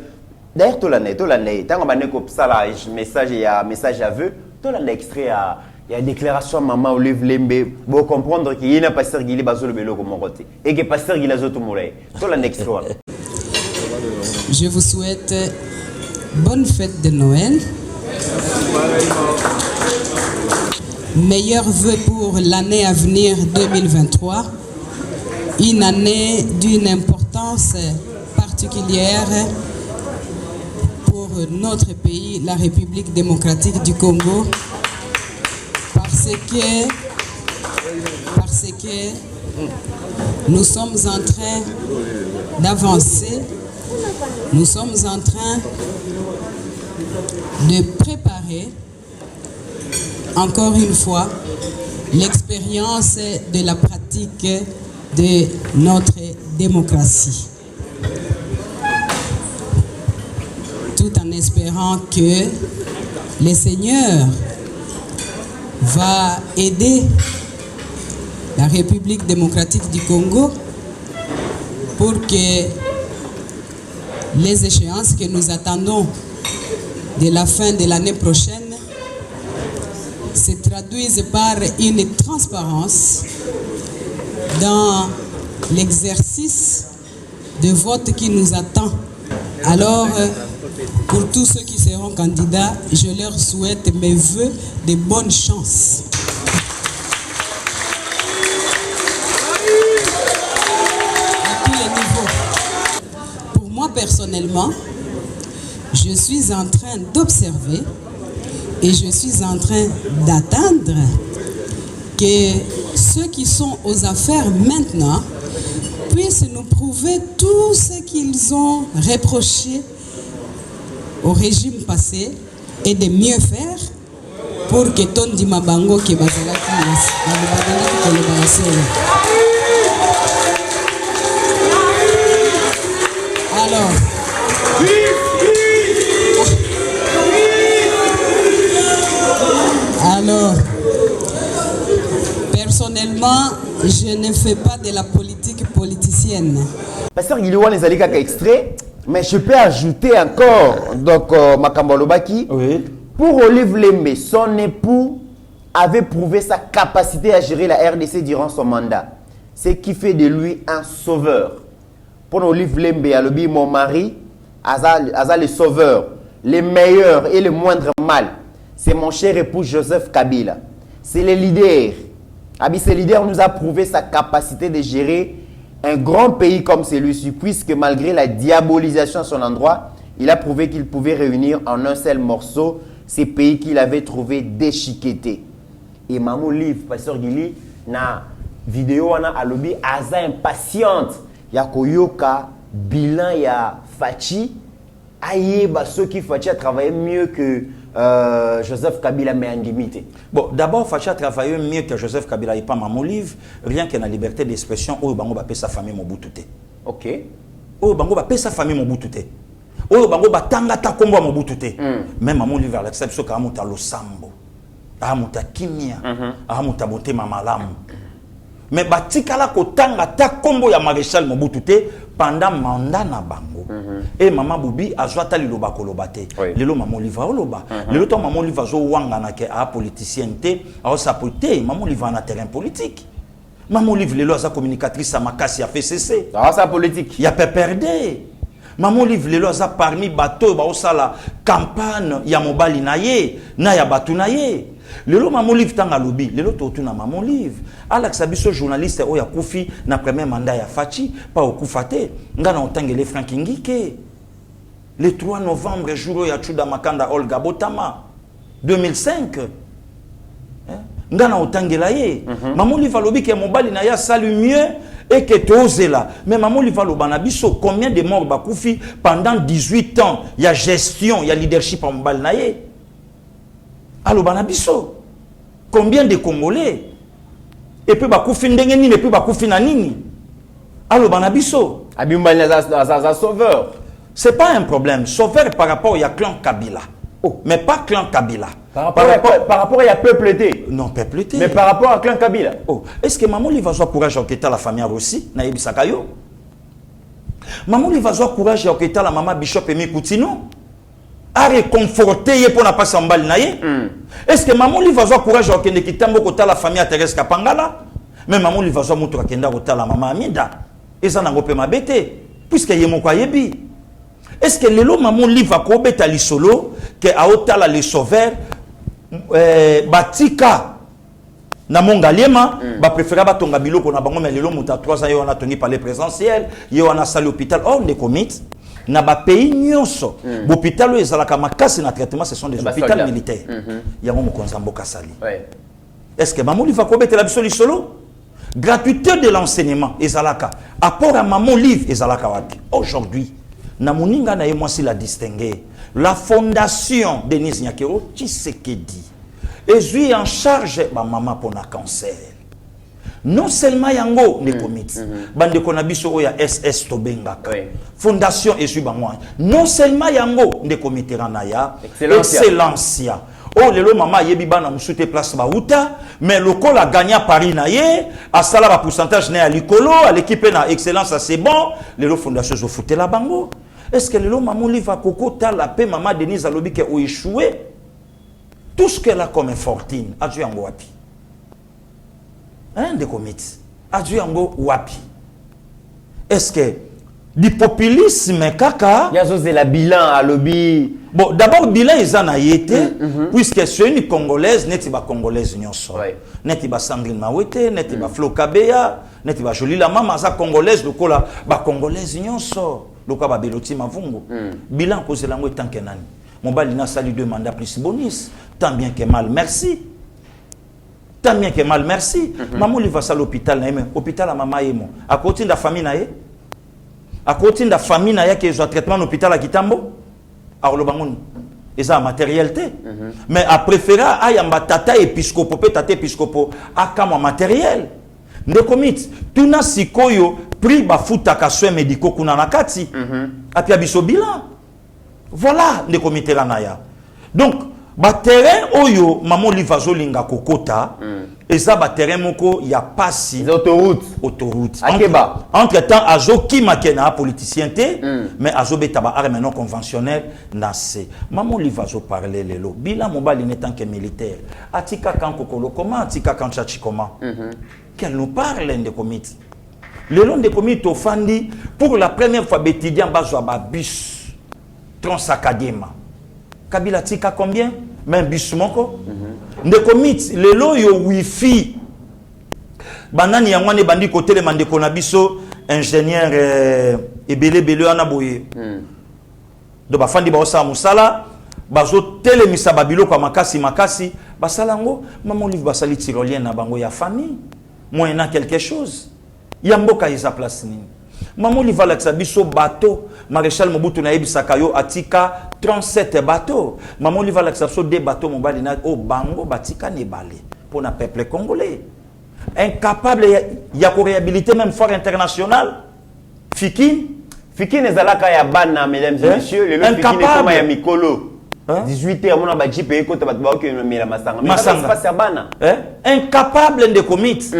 tout l'année, tant qu'on a un message à vœu, tout l'année extrait à. Il y a une déclaration Maman Olive Lembe pour comprendre qu'il y a un pasteur qui est basé belo comme côté et que pasteur qui est tout mouré. Tout la next one. Je vous souhaite bonne fête de Noël. Meilleurs vœux pour l'année à venir 2023. Une année d'une importance particulière pour notre pays, la République démocratique du Congo. Parce que nous sommes en train d'avancer, nous sommes en train de préparer encore une fois l'expérience de la pratique de notre démocratie. Tout en espérant que le Seigneur va aider la République démocratique du Congo pour que les échéances que nous attendons de la fin de l'année prochaine se traduisent par une transparence dans l'exercice de vote qui nous attend. Alors, pour tous ceux qui seront candidats, je leur souhaite mes vœux de bonne chance. À tous les niveaux. Pour moi personnellement, je suis en train d'observer et je suis en train d'attendre que ceux qui sont aux affaires maintenant puissent nous prouver tout ce qu'ils ont reproché au régime passé et de mieux faire pour que Tondi Mabango ke bazalaki alors personnellement je ne fais pas de la politique politicienne. Pasteur Guiliwan les alikaka extrait. Mais je peux ajouter encore, donc Makambo Lobaki, oui. Pour Olive Lembe, son époux avait prouvé sa capacité à gérer la RDC durant son mandat. Ce qui fait de lui un sauveur. Pour Olive Lembe, Alobi, mon mari, Aza le sauveur, le meilleur et le moindre mal. C'est mon cher époux Joseph Kabila. C'est le leader. Ce leader nous a prouvé sa capacité de gérer un grand pays comme celui-ci, puisque malgré la diabolisation à son endroit, il a prouvé qu'il pouvait réunir en un seul morceau ces pays qu'il avait trouvé déchiquetés. Et Maman Liv, Pasteur Guili, na vidéo wana alobi aza impatiente ya koyoka bilan ya Fachi ayeba ceux qui Fachi a travaillé mieux que Joseph Kabila met en limite. Bon, d'abord, Facha a travaillé mieux que Joseph Kabila et pas Maman Olive, rien que la liberté d'expression, où Bango va payer sa famille Mobutu. Ok. Où Bango va payer sa famille Mobutu. Où Bango va tangata kombo Mobutu. Même Maman Olive a l'acception qu'Amuta Losambo, Amuta Kimia, Amuta Bote Mamalam. Mais batikala kotanga ta kombo ya maréchal Mobutu pendant mandat na bango. Et Maman Boubi a joué à liloba kolobate. Lelo Maman Olive oloba. Lelo to Maman Olive zo wanga na ke a politicien te, a sapote Maman Olive na terrain politique. Maman Olive lelo za communicatrice à Makasi a fait cesser. Ah ça politique. Il a pas perdu. Maman Olive lelo za parmi bateau ba osala campagne ya mobali na ye, na ya batu na ye. Lelo Maman Olive tanga lobby, lelo to na Maman Olive. Alex Abiso journaliste oya Koufi na premier mandat ya Fachi pas au Koufate. Ngana otangele Frank Ngike. Le 3 novembre jour ya Chuda Makanda Olga Botama 2005. Ngana otangela ye. Maman Olive lobby ke mobali na ya salu mieux et que tu là. Mais Maman Olive lobana biso combien de morts ba Koufi pendant 18 ans, il y a gestion, il y a leadership en mobali na ye. Allo banabiso combien de Congolais et puis bakufi ndenge nini et puis bakufi na nini allo banabiso abimbali za sauveur c'est pas un problème sauveur par rapport au clan Kabila mais pas clan Kabila par rapport à peuple été non peuple été mais par rapport à clan Kabila est-ce que Maman Olive va avoir courage à quitter la famille Rossi na yebisaka yo Maman Olive va avoir courage à quitter la maman Bishop Emi Koutino a réconforté pour na pas mbali na ye. Est-ce que Maman Olive va avoir courage à kende kitambo kota la famille Thérèse Kapangala mais Maman Olive va avoir mutu kenda kota la maman Amida eza na ngope mabete puisque yemo kwa yebi. Est-ce que lelo Maman Olive va ko beta lisolo que a otala les sauveurs batika na mongaliema ba préférer ba tonga biloko na bango mais lelo muta 3 ans yo na toni palais présentiel yo na salle hôpital on des comités na ba pays nyonso l'hôpital ezalaka makasi na traitement ce sont des hôpitaux militaires yango mokonza mboka sali est-ce que Maman Olive va kobetela biso lisolo gratuité de l'enseignement ezalaka apport à Maman Olive ezalaka wapi aujourd'hui na moninga na ye mwasi la distinguer la fondation Denise Nyakero Tshisekedi ezui en charge ba maman pour na cancer non seulement yango ne komiti bande kona biso oya SS Tobengaka fondation ezui bangwa non seulement yango ne komiti rana ya excellencia oh lelo mama yebi bana musute place ba uta mais le col a gagné à Paris na ye a sala ba pourcentage na likolo à l'équipe na excellence c'est bon lelo fondation zo fouté la bango est-ce que lelo Maman Olive va kokota la paix maman Denise alobi ke o échoué tout ce qu'elle a comme fortune a dû yango wapi de comités a dû yango wapi est-ce que du populisme kaka yazo la bilan à lobby bon d'abord bilan ezana yete puisque c'est une congolaise neti ba congolaise nyonso neti ba Sandrine Mawete neti ba Flo Kabeya neti ba Jolie la mama za congolaise lokola ba congolaise nyonso lokola ba Beloti Mavungu bilan ko zelango etanke nani mobali na sali 2 mandats plus bonus tant bien que mal merci tant bien que mal merci Maman Olive va à l'hôpital na yeme hôpital à maman yemo à côté de la famille na ye à côté de la famille na ye qui est traitement à l'hôpital à Kitambo à Olobangon et ça matériel té mais à préférer à yamba tata épiscopo pe tata épiscopo à kama matériel ne komit tuna sikoyo prix ba futa ka soins médicaux kuna nakati a pia biso bilan voilà ne komité la naya donc ba terrain oyo Maman Olive azolinga kokota et ça ba terrain moko ya pasi autoroute entre temps azoki makena politicien té mais azobeta ba arme non conventionnel na c'est Maman Olive azo parler lelo bila mobali ne tant que militaire atika kan kokolo comment atika kan chachi comment qu'elle nous parle de comité le long de comité au fandi pour la première fois étudiant bazwa ba bus Transacadema Kabila tika combien même bus moko de comité le lo yo wifi banani yango ne bandi côté le mande kona biso ingénieur ebele ana boye do ba fandi ba osa musala bazo telemisa babilo kwa makasi basalango Maman Olive basali tyrolien na bango ya famille moyena quelque chose ya mboka isa place nini Maman Olive va biso bateau Maréchal Mobutu na yebisaka yo atika 37 bateaux. Maman Oliva l'acception des bateaux mobali na o bango batika ne balé pour na peuple congolais. Incapable ya ko réhabiliter même foire internationale. Fikine ezalaka ya bana mesdames et messieurs, le Fikine koma ya mikolo. 18h mona ba JP ekota bato ba okena mela masanga. Mais ça se passe ya bana. Incapable de commit.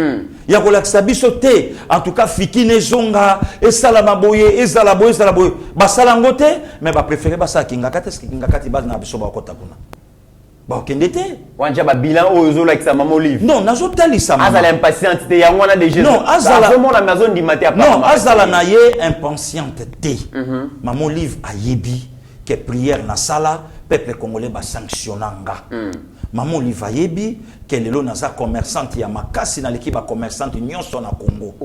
Ya ko lakisa biso te. En tout cas Fikine zonga esala maboye ezala boye ezala boye. Basala ngote mais ba préférer basa kinga kate kinga kati base na biso ba okota kuna. Ba okendete. Wanja ba bilan ozo lakisa Maman Olive. Non, nazo talisa mama. Azala impatiente te ya ngwana de Jésus. Non, azala vraiment la maison di maté Non, azala na ye impatiente te. Maman Olive ayebi que prière na sala peuple congolais ba sanctionnanga. Maman Olive ayebi que lelo naza commerçante ya makasi na l'équipe ba commerçante nyonso na Congo.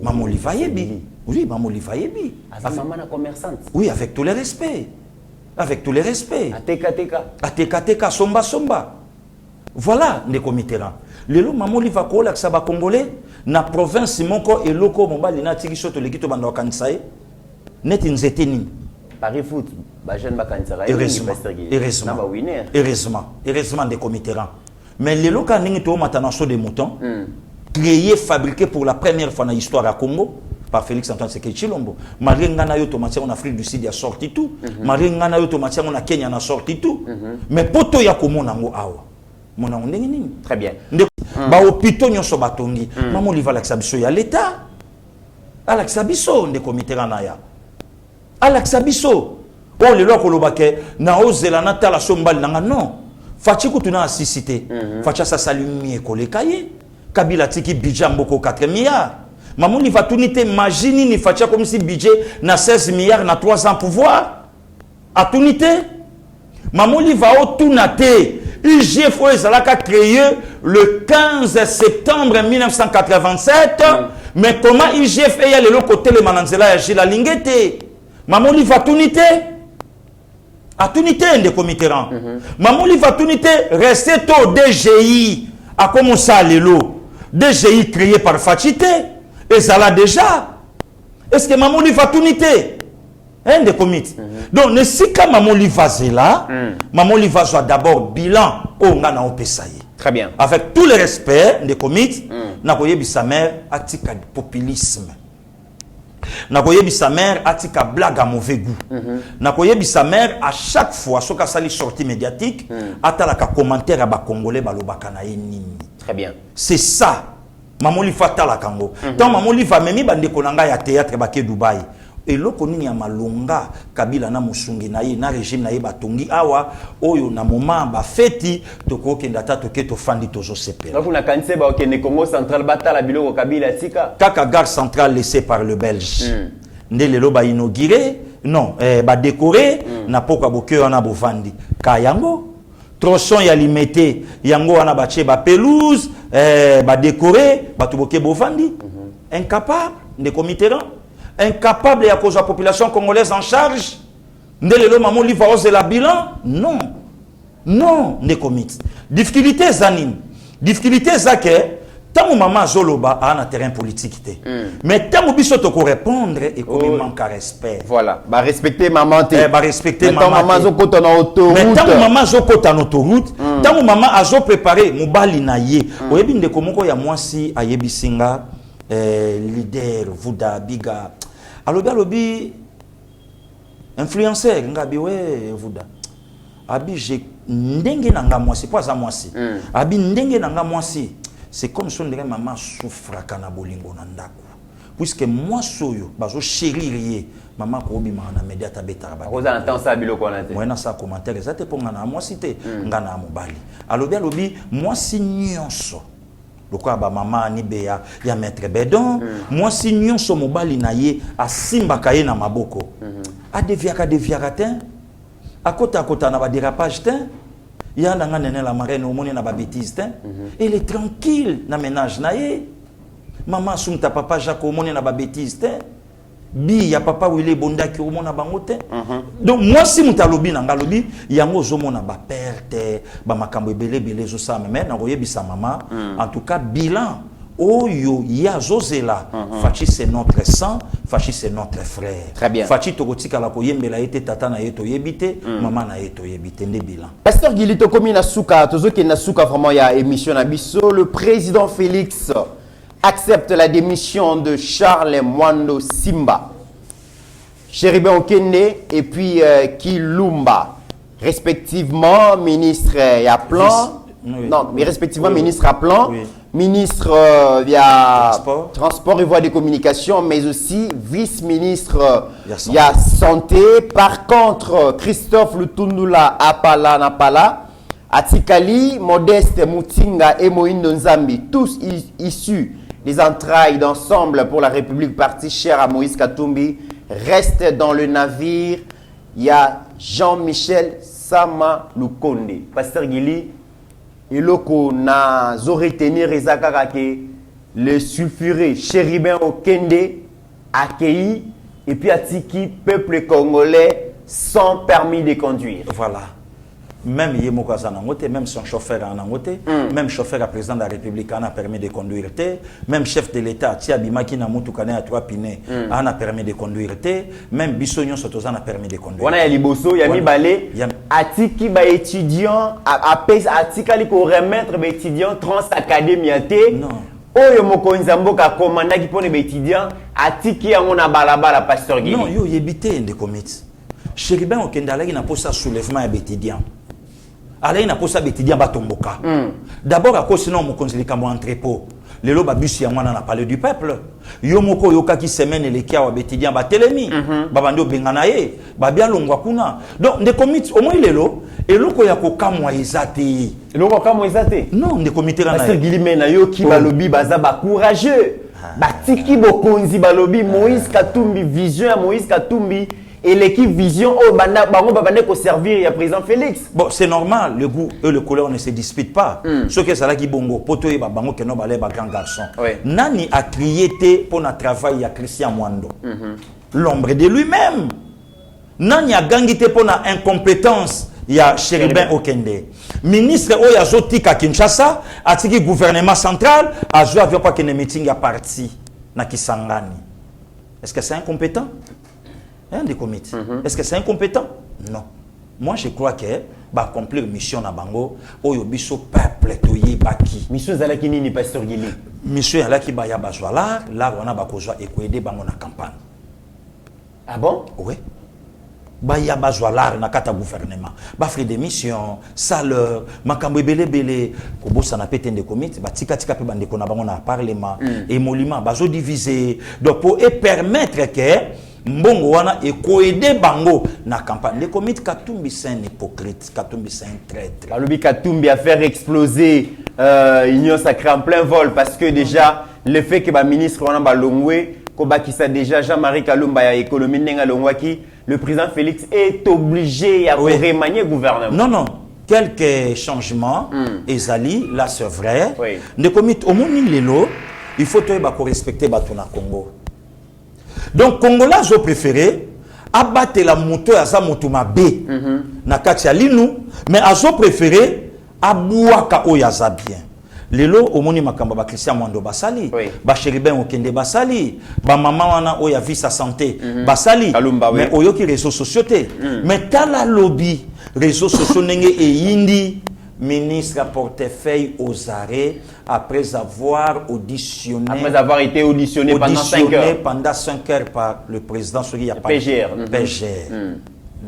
Maman Olive ayebi. Oui, Maman Olive ayebi. Maman na commerçante. Oui, avec tous les respects. Avec tous les respects. Ateka. Somba. Voilà, les comités. Lelo Maman Olive ko la saba congolais na province moko eloko mobali na tiki soto lekito banda kansaye. Net nzeteni. Paris foot, ba jeune ba kansaye. Heureusement des comités. Mais lelo ka ningi to matana so de mouton. Créé, fabriqué pour la première fois dans l'histoire à Congo par Félix Antoine Tshisekedi Tshilombo. Malgré ngana yo tomatia en Afrique du Sud il a sorti tout. Malgré ngana yo tomatia en Kenya a sorti tout. Mais poto ya komona ngo awa. Mona ndenge nini? Très bien. Ba hôpitaux nyonso batongi. Maman Oliva lakisa biso ya l'état. Alakisa biso nde comité na ya. Alakisa biso. Oh le loko lobake na ozela na tala sombali nanga non. Fachi kutuna assisité. Facha sa salumi kolekaye. Kabila tiki budget mboko 4 milliards. Maman Oliva tunité imagine ni facha comme si budget na 16 milliards na 3 ans pouvoir. A tunité. Maman Oliva o tunate. IGF a créé le 15 septembre 1987. Mais comment IGF est allé le côté le mananzela ya Gila Lingete? Maman Oliva tunité. A tunité de comité rang. Maman Oliva tunité resté au DGI. A commencé à l'élo. DGI créé par Fachité. Et ça l'a déjà. Est-ce que Maman Oliva tunité? Un des comités. Donc, ne si quand Maman Oliva est là, Maman Oliva soit d'abord bilan au Ngana Opesaï. Très bien. Avec tout le respect des comités, Nakoyebi sa mère atika populisme. Nakoyebi sa mère atika blague à mauvais goût. Nakoyebi sa mère à chaque fois, ce qu'a sali sortie médiatique, atalaka commentaire à ba Congolais balobaka na nini. Très bien. C'est ça. Maman Oliva tala kango. Tant Maman Oliva memi bande konanga ya théâtre baké Dubaï. Et loko nini ya malonga kabila na musungi na ye na régime na ye batongi awa oyo na moment ba feti toko kenda ta toke to fandi tozo sepela. Donc na kanise ba okene Congo central batala biloko kabila tika. Kaka gare centrale laissée par le Belge. Ndele ba inauguré non ba décoré na poka boke wana bovandi. Kayango tronçon ya limité yango wana ba che ba pelouse ba décoré ba tuboke bovandi. Incapable de comité incapable à cause de la population congolaise en charge. Ndele Maman Oliva ose la bilan? Non. Non, ne commit. Difficulté zanim. Difficulté zake, tant maman zoloba a un terrain politique. Mais tant biso to ko répondre et comme manque à respect. Voilà, ba respecter maman te. Ba respecter maman. Tant maman zo kota na autoroute. Mais tant maman zo kota na autoroute, tant maman azo préparer mobali na ye. Oyebi ndeko moko ya mwasi ayebi singa leader Vuda Biga. Alobi influenceur ngabi we Vuda. Abi je ndenge nanga mwasi poza mwasi. Abi ndenge nanga mwasi. C'est comme si on dirait maman souffre kana bolingo na ndako. Puisque moi soyo bazo chérir maman ko bi na media tabeta ba. Oza entend ça biloko na te. Moi na sa commentaire ça te ponga na mwasi te ngana mobali. Alobi mwasi nyonso. Lokwa ba mama ni beya ya maître Bedon moi si nyonso mobali na ye asimba kaye na maboko a deviaka te akota na ba dérapage te ya ndanga nene la marraine omoni na ba bêtise te il est tranquille na ménage na ye maman sumta papa Jacques omoni na ba bêtise te bi ya papa wile bondaki omona bango te donc moi si mutalobi na ngalobi yango zomona ba perte ba makambo ebele zo sa mais na koyebisa maman en tout cas bilan Oyo ya zozela fachi c'est notre sang, fachi c'est notre frère. Très bien. Fachi tokotika la koyembela ete tata na yeto yebite, maman na yeto yebite nde bilan. Pasteur Gili Tokomi Nasuka, tozoki Nasuka vraiment il y a émission na biso, le président Félix accepte la démission de Charles Mwando Simba, Chéribin Okende et puis Kilumba, respectivement ministre à plan, non, mais respectivement ministre à plan, ministre transport et voies de communication, mais aussi vice-ministre il y a santé. Par contre, Christophe Lutundula Apala Napala, Atikali, Modeste Moutinga et Moïndo Nzambi, tous issus des entrailles d'ensemble pour la République, parti cher à Moïse Katumbi, restent dans le navire. Il y a Jean-Michel Sama Lukonde. Pasteur Gili, et loko na retenir que le sulfuré Chéribin Okende accueilli et puis Atiki, peuple congolais sans permis de conduire. Voilà. Même Yemokaza Nangote, même son chauffeur en Nangote, même chauffeur à président de la République en a permis de conduire, même chef de l'État, Tia Bimaki Namutukane à 3 pinés, en a permis de conduire, même Bissognon Sotozan a permis de conduire. On a Liboso, Yami Balé, Atiki ba étudiant, Atikali ko remettre ba étudiant trans académiate. Non. Oyo Mokonzambo ka commanda ki pone ba étudiant, Atiki yango na balabala pasteur Gili. Non, yo yebité de commit. Chéribin Okendala n'a pas ça soulèvement à étudiant. Alors, n'a pas ça étudiant batomboka. D'abord, à cause sinon, mon conseiller comme entrepôt. Les loba bus ya mwana na parler du peuple. Yo moko yoka ki semaine les kia wa étudiant ba telemi. Babando benganaye, ba bien longwa kuna. Donc, des comités au moins les lo et loko ya ko kamwa ezate. Loko kamwa ezate. Non, des comités na. Parce que Guilimena yo ki balobi baza ba courageux. Batiki bokonzi balobi Moïse Katumbi vision à Moïse Katumbi. Et l'équipe Vision, bango servir il président Félix. Bon, c'est normal, le goût et le couleur ne se disputent pas. Ce que c'est là qui bongo, poto et bango que non balé grand garçon. Nani a crié pour notre travail à Christian Mwando. L'ombre de lui-même. Nani a gangité pour notre incompétence. Il y a Chéribin Okende. Ministre Oya Zotika Kinshasa, a tiki gouvernement central, a joué avec pas que les meetings à parti na Kisangani. Est-ce que c'est incompétent? Des comités. Est-ce que c'est incompétent? Non. Moi, je crois que va accomplir mission na bango oyo biso peuple toyi baki. Mission zalaki nini pasteur Gili? Mission zalaki ba ya bazwa là on a ba kozwa ekoede bango na campagne. Ah bon? Oui. Ba ya bazwa na kata gouvernement. Ba fait des missions, salaire, makambo belé ko bossa na pété de comités, ba tika pe bande ko na bango na parlement et moliment bazo diviser donc pour permettre que Mbongo wana et coaider bango na campagne. Les comités Katumbi c'est un hypocrite, Katumbi c'est un traître. Kaloubi Katumbi a fait exploser Union Sacrée en plein vol parce que déjà le fait que le ministre wana balongwe kobakisa déjà Jean-Marie Kalumba ya économie nenga longwaki, le président Félix est obligé à remanier le gouvernement. Non. Quelques changements, Ezali, là c'est vrai. Les comités au monde lelo, il faut respecter Batuna Congo. Donc, Congolais ont préféré abattre la moto à sa moto B. Na katia linu, mais ils ont préféré abouaka oyaza bien. Lelo omoni makamba ba Christian Mwando basali, ba Chéribin Okende basali, ba maman wana oya vie sa santé basali. Mais oyoki réseaux sociaux té. Mais tala lobby réseaux sociaux nenge e yindi ministre à portefeuille aux arrêts après avoir auditionné. Après avoir été auditionné pendant 5 heures. Pendant 5 heures par le président Souri a PGR.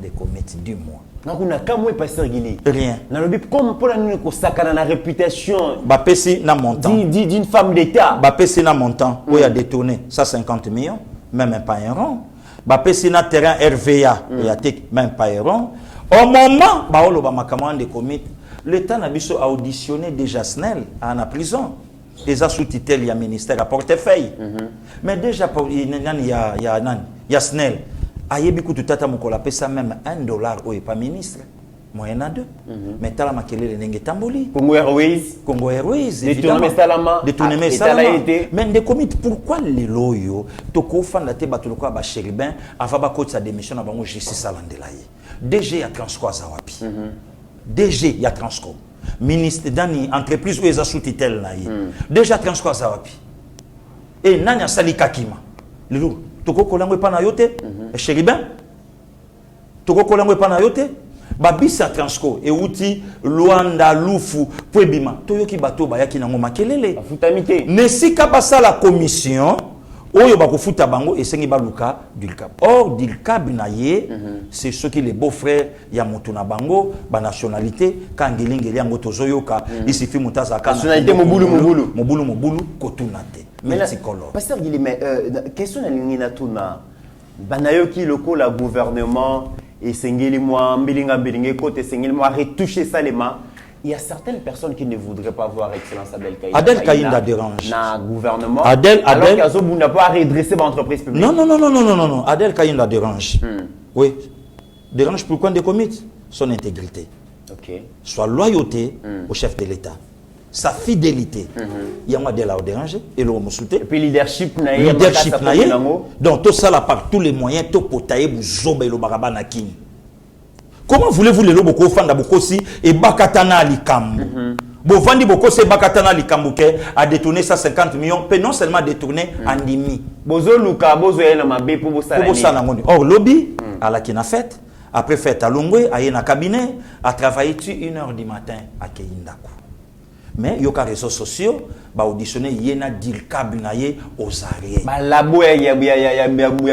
Des comités du mois. Donc on a quand même pasteur Gili. Rien. Comme pour nous sakana la réputation. Bapesi na montant. D'une femme d'État. Bapesi na montant. Où il a détourné 150 millions, même pas un rond. Bapesi na terrain RVA, il y a même pas un rond. Au moment, baolo ba makamande des comités. L'État n'a pas auditionné déjà Snell à la prison. Les a sous-titré, il y a ministère à portefeuille. Mais déjà, il y a Snell. Ayebiku tout tata mokola pesa même $1 ou pas ministre. Moyen à 2. Mais t'as la maquille les tamboli. Congo Airways. Congo Airways. Détournement Salama. Détournement Salama. Mais des comités, pourquoi les loyaux, toko fan la te batuluka ba Chéribin, avant ba coach sa démission à bango justice à l'andelaye. DG a transco à Zawapi. DG, il y a Transco. ministre dani entreprise où eza sous tutelle na ye déjà Transco azawapi et nani asali kakima lelo toko kolango pa na yote chéribin toko kolango pa na yote babisa Transco et outi Luanda Lufu Pwebima toyoki bato bayaki nango makelele futamité nesika basa la commission oyo bakofuta bango esengi baluka Dilcab. Or Dilcab na ye c'est ceux qui les beaux-frères ya mutu na bango ba nationalité kangelingeli yango tozoyoka isifi mutaza kana nationalité mobulu kotunate merci color. Pasteur Guili mais question na lingina tuna banayoki lokola gouvernement et sengeli moi mbilinga côté sengeli moi retoucher ça les mains. Il y a certaines personnes qui ne voudraient pas voir Excellence Adel Kaïnda dérange. Dans le gouvernement. Adel alors qu'il n'a pas redressé l'entreprise publique. Non. Adel Kaïnda dérange. Oui. Dérange pourquoi des comités? Son intégrité. Ok. Sa loyauté au chef de l'État. Sa fidélité. Il y a moi de la déranger et le soutien. Et puis leadership naïe. Donc tout ça là par tous les moyens tout potailler vous zobe le barabana king. Comment voulez-vous les loboko fanda bokosi et bakatana likambu? Bovandi bokosi et bakatana likambu a détourné ça 50 millions, peut non seulement détourner en demi. Bozo luka bozo yana mabe pour ça. Or lobby à la kina fête, après fête à Longwe, à yena cabinet, a travaillé 1h du matin à Keindaku. Mais yoka réseaux sociaux ba auditionner yena Dilcab naye aux arrêts. Ba labo ya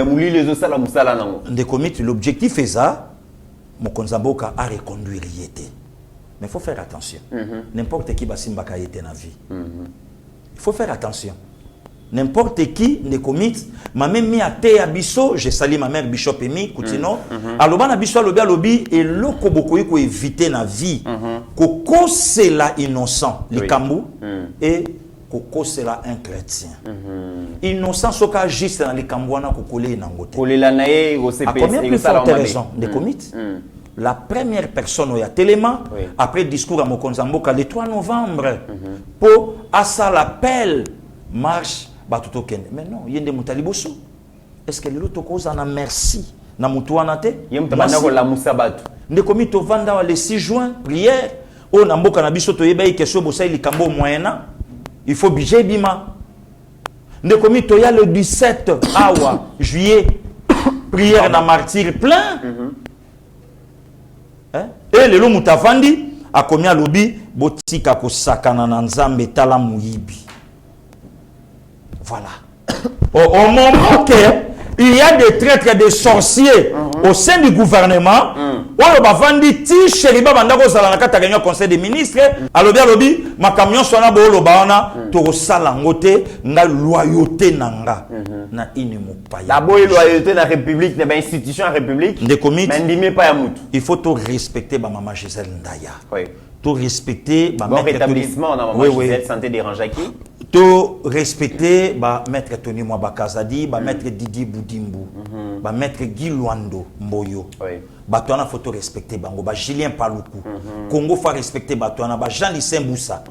mouli les osala musala nango. Des comités l'objectif est ça. Mokonzamboka a reconduire yété. Mais il faut faire attention. N'importe qui va simbaka yété na vie. Il faut faire attention. N'importe qui ne commit. Ma même mi a te abisso, j'ai sali ma mère Bishop Emi Koutino. Aloba na biso alobi et loko boko ko éviter na vie. Koko c'est la innocent, les kambu et koko c'est la un chrétien. Innocent soka juste dans les kambouana kokolé nangote. Kolela nae au CPS. À combien plus forte raison des comités? La première personne au Téléma, après discours à Mokonzamboka le 3 novembre, pour à ça l'appel marche batuto kende. Mais non, yende mutaliboso. Est-ce que l'autre cause en a merci na mutuana te? Yemtabana ko la musabatu. Nde komito vanda le 6 juin prière. O namboka na biso to yeba question bosa likambo moyena. Il faut budget bima. Nde komito ya le 17 awa juillet prière na martyr plein. Et le mutavandi a commis à lobby botika ko sakana na nzambe tala muyibi. Voilà. Au moment que il y a des traîtres, des sorciers au sein du gouvernement, on va vendre ti chériba bandako salanaka ta réunion conseil des ministres, alobi ma camion sona bo lo baona to salangote nga loyauté nanga na inimu paya. D'abord loyauté na république, na institution république. Des comités. Mais ndimi pa ya mutu. Il faut tout respecter ba maman Gisèle Ndaya. Oui. Tout respecter ba bon rétablissement na maman Gisèle santé dérangeaki. Tout respecter ba maître Tony Mwabakazadi, ba maître Didi Boudimbu, ba maître Guy Luando Mboyo. Oui. Batoana faut respecter bango, ba Julien Paluku. Congo faut respecter Batoana, ba Jean-Lucien Boussa.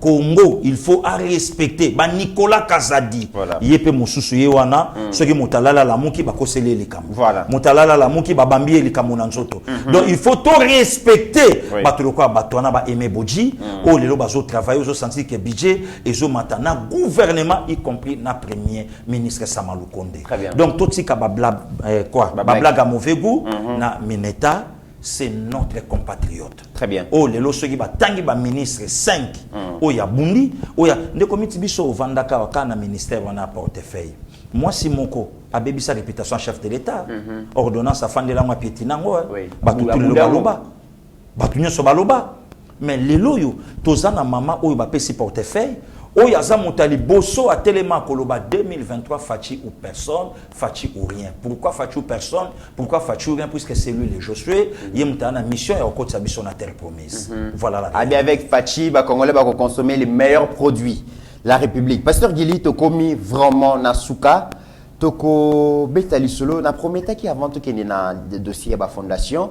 Congo, il faut respecter ba Nicolas Kazadi. Voilà. Yepe mususu yewana, ceux qui mutalala la muki ba kosele likam. Voilà. Mutalala la muki ba bambi likam nanzoto. Donc il faut tout respecter. Batuloko Batoana ba Aimé Bodji, oh lelo bazo travailler, zo sentir que budget et zo matana gouvernement y compris na premier ministre Samalou Konde. Donc tout ce qui babla quoi, babla ga mauvais goût na Mineta, c'est notre compatriote. Très bien. Oh, les lois qui tangi ba ministre 5. Oh ya bundi, oh ya ne comité biso vandaka wakana ministère wana portefeuille. Moi si moko abebi sa réputation chef de l'État. Ordonnance afande la moi piétinango. Batu tout le baloba. Batu nyoso baloba. Mais les loyo tozana mama oh ba pesi portefeuille. Oh yaza montali bosso à téléma koloba 2023 fachi ou personne, fachi ou rien. Pourquoi fachi ou personne? Pourquoi fachi ou rien? Puisque c'est lui le Josué, il y a une mission et au côté de sa terre promise. Voilà la. Ah bien avec fachi, bah Congolais va consommer les meilleurs produits. La République. Pasteur Guili, tu commis vraiment nasuka, toko betali solo, na prometa qui avant tout qu'il y a des dossiers à la fondation,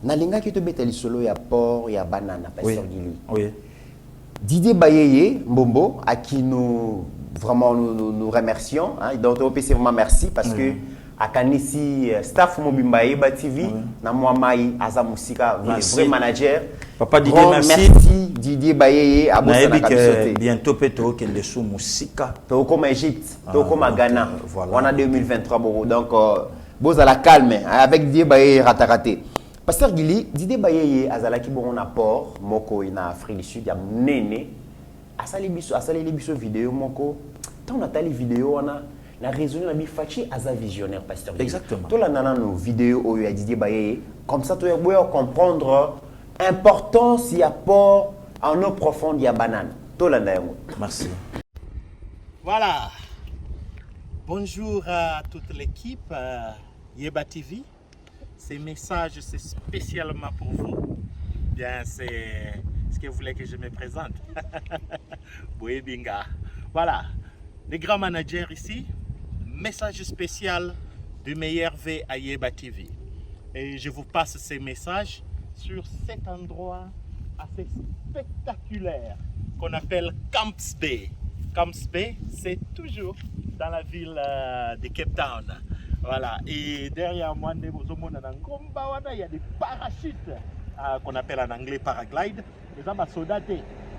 na linga qui te betali solo ya port, ya banana, Pasteur Guili. Oui. Didier Bayeye Mbombo, à qui nous vraiment nous remercions, hein, donc c'est vraiment merci parce que akanisi staff Mobimba Yeba TV na Mwamai aza musika vrai manager. Papa Didier, merci Didier Bayeye abosa na kabisote. Bientôt peto kende sou musika. To comme Égypte, to comme Ghana. On a 2023 donc boza la calme avec Didier Bayeye raté. Pasteur Gili, Didier Bayeye azalaki bon apport moko ina Afrique du Sud ya nene. Asali biso vidéo moko. Tant on a tali vidéo on a la raison na bi Fachi aza visionnaire pasteur. Exactement. To la nana nos vidéos au ya Didier Bayeye comme ça tu vas comprendre importance et apport en eau profonde ya banane. To la nana. Merci. Voilà. Bonjour à toute l'équipe Yeba TV. Ces messages c'est spécialement pour vous. Bien c'est ce que vous voulez que je me présente. Boyebinga. Voilà. Les grands managers ici, message spécial du meilleur V à Yeba TV. Et je vous passe ces messages sur cet endroit assez spectaculaire qu'on appelle Camps Bay. Camps Bay, c'est toujours dans la ville de Cape Town. Voilà. Et derrière moi, il y a des parachutes qu'on appelle en anglais paraglide. Les gens soldats.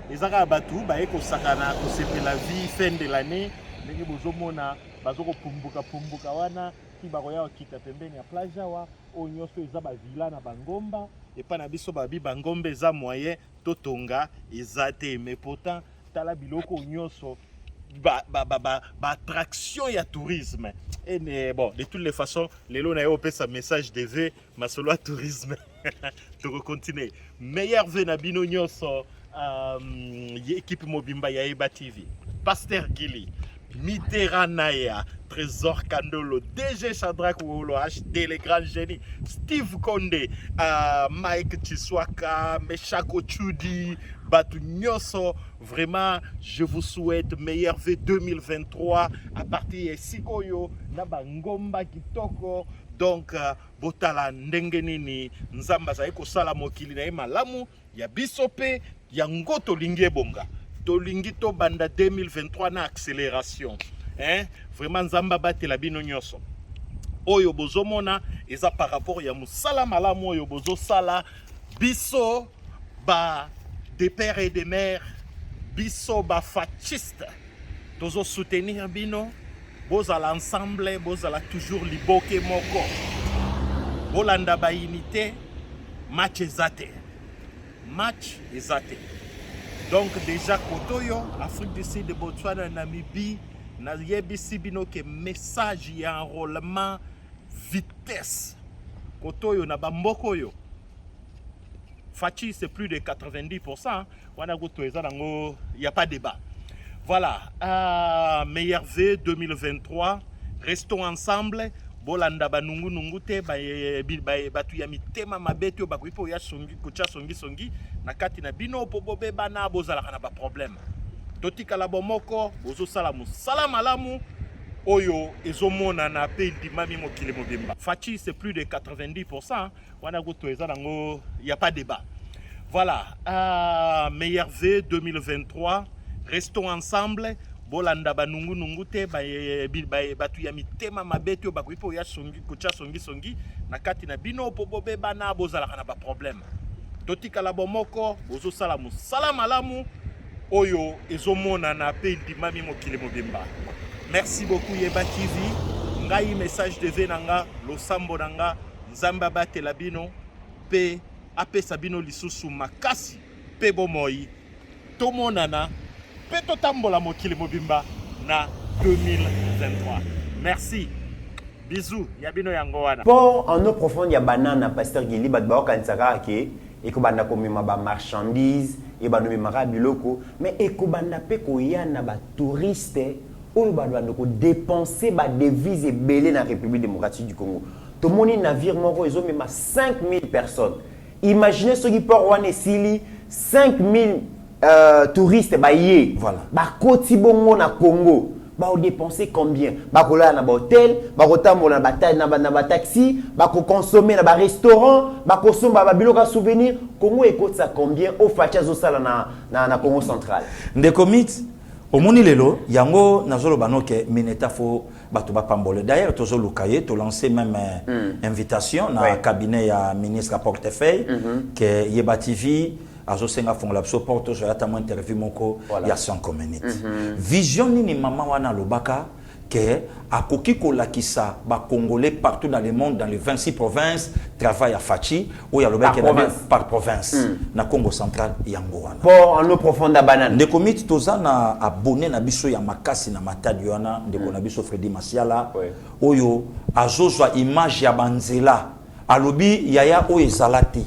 Les Arabatu, c'est la vie fin de l'année. Les bozomona bazoko pumbuka wana ki baroya okita pembeni ya plage wa o nyoso eza ba villa na bangomba et pa na biso babi bangombe za moyen totonga ezate mais pourtant tala biloko nyoso ba attraction ya tourisme et mais bon de toutes les façons lelo na yo pesa message de V masolo à tourisme to continuer meilleur V na bino nyoso équipe Mobimba Yeba TV Pasteur Gili Mitterrand Naya, Trésor Kandolo, DG Shadrach Wolo, HD, les grands génies, Steve Konde, Mike Chiswaka, Meshako Chudi, Batu Nyoso. Vraiment, je vous souhaite meilleur V 2023 à partir de Sikoyo, Nabangomba Kitoko. Donc, Botala Ndengenini, Nzamba Zaiko Salamokili na Malamu, ya Bisope, ya Ngoto Lingebonga. Tolingito banda 2023 na accélération. Hein? Vraiment Nzamba bate la bino nyoso. Oyo bozomona eza par rapport ya musala malamu oyo bozo sala biso ba des pères et des mères biso ba fasciste. Tozo soutenir bino boza l'ensemble boza la toujours liboke moko. Bolanda ba unité match ezate. Match ezate. Donc déjà Kotoyo, Afrique du Sud, Botswana, Namibie, na yebisi bino ke message ya enrôlement vitesse. Kotoyo na bamboko yo. Fachi c'est plus de 90%. Wana goto eza nango, y a pas débat. Voilà, meilleur V 2023. Restons ensemble. Bolanda banungu nungu te batu ya mitema mabete yo bakwipo ya songi kocha songi na kati na bino po bobe bana bozala kana ba problème totika la bomoko bozo sala musala malamu oyo ezomona na pe ndimami mokili mobimba Fachi c'est plus de 90% wana goto eza nango y a pas débat. Voilà, meilleur V 2023. Restons ensemble. Bolanda banungu nungu te batu ya mitema mabete yo bakwipo ya songi kocha songi na kati na bino po bobe bana bozala kana ba problème totika la bomoko bozo sala musala malamu oyo ezomona na pe ndimami mokili mobimba. Merci beaucoup Yeba TV. Ngai message de venanga losambo nanga Nzamba bate la bino pe apesa bino lisusu makasi pe bomoi tomonana Peto tambola mokili mobimba na 2023. Merci. Bisous. Yabino yango wana. Pour en eau profonde ya banana pasteur Gili badba okansaka ke ekobanda komema ba marchandise et ba nomema biloko mais ekobanda pe ko yana ba touriste oyo badwa ko dépenser ba devise belé na République démocratique du Congo. To moni navire moko ezomema 5000 personnes. Imaginez ce qui port wana sili 5000 touristes baye voilà ba koti bongo na Congo ba dépenser combien ba kola na ba hôtel ba kotambola na ba taxi ba ko consommer na ba restaurant ba kosomba ba biloko souvenir Congo ekotsa combien au facha zo sala na Congo central ndeko mit omoni lelo yango nazolo banoke mineta fo bato ba pambole. D'ailleurs, tozo lukaye, to lancé même invitation dans le cabinet ya ministre à portefeuille que Yeba TV azo senga fond la porte je ata mo interview moko ya son community. Vision ni mama wana lobaka que akoki kolakisa ba congolais partout dans le monde dans les 26 provinces travail à Fachi ou ya lobaka par province na Congo central yango wana. Pour en eau profonde banane. Ndeko miti toza na abonné na biso ya makasi na matadi wana ndeko na biso Freddy Masiala oyo azozwa image ya banzela alobi yaya oyo ezalati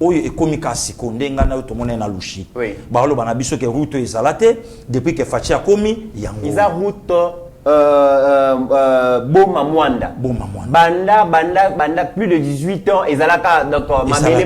oyo ekomika siko ndenga na to mona na lushi ba lo bana biso ke route ezalate depuis que Fachi akomi yango iza route Boma Mwanda. Banda plus de 18 ans ezalaka donc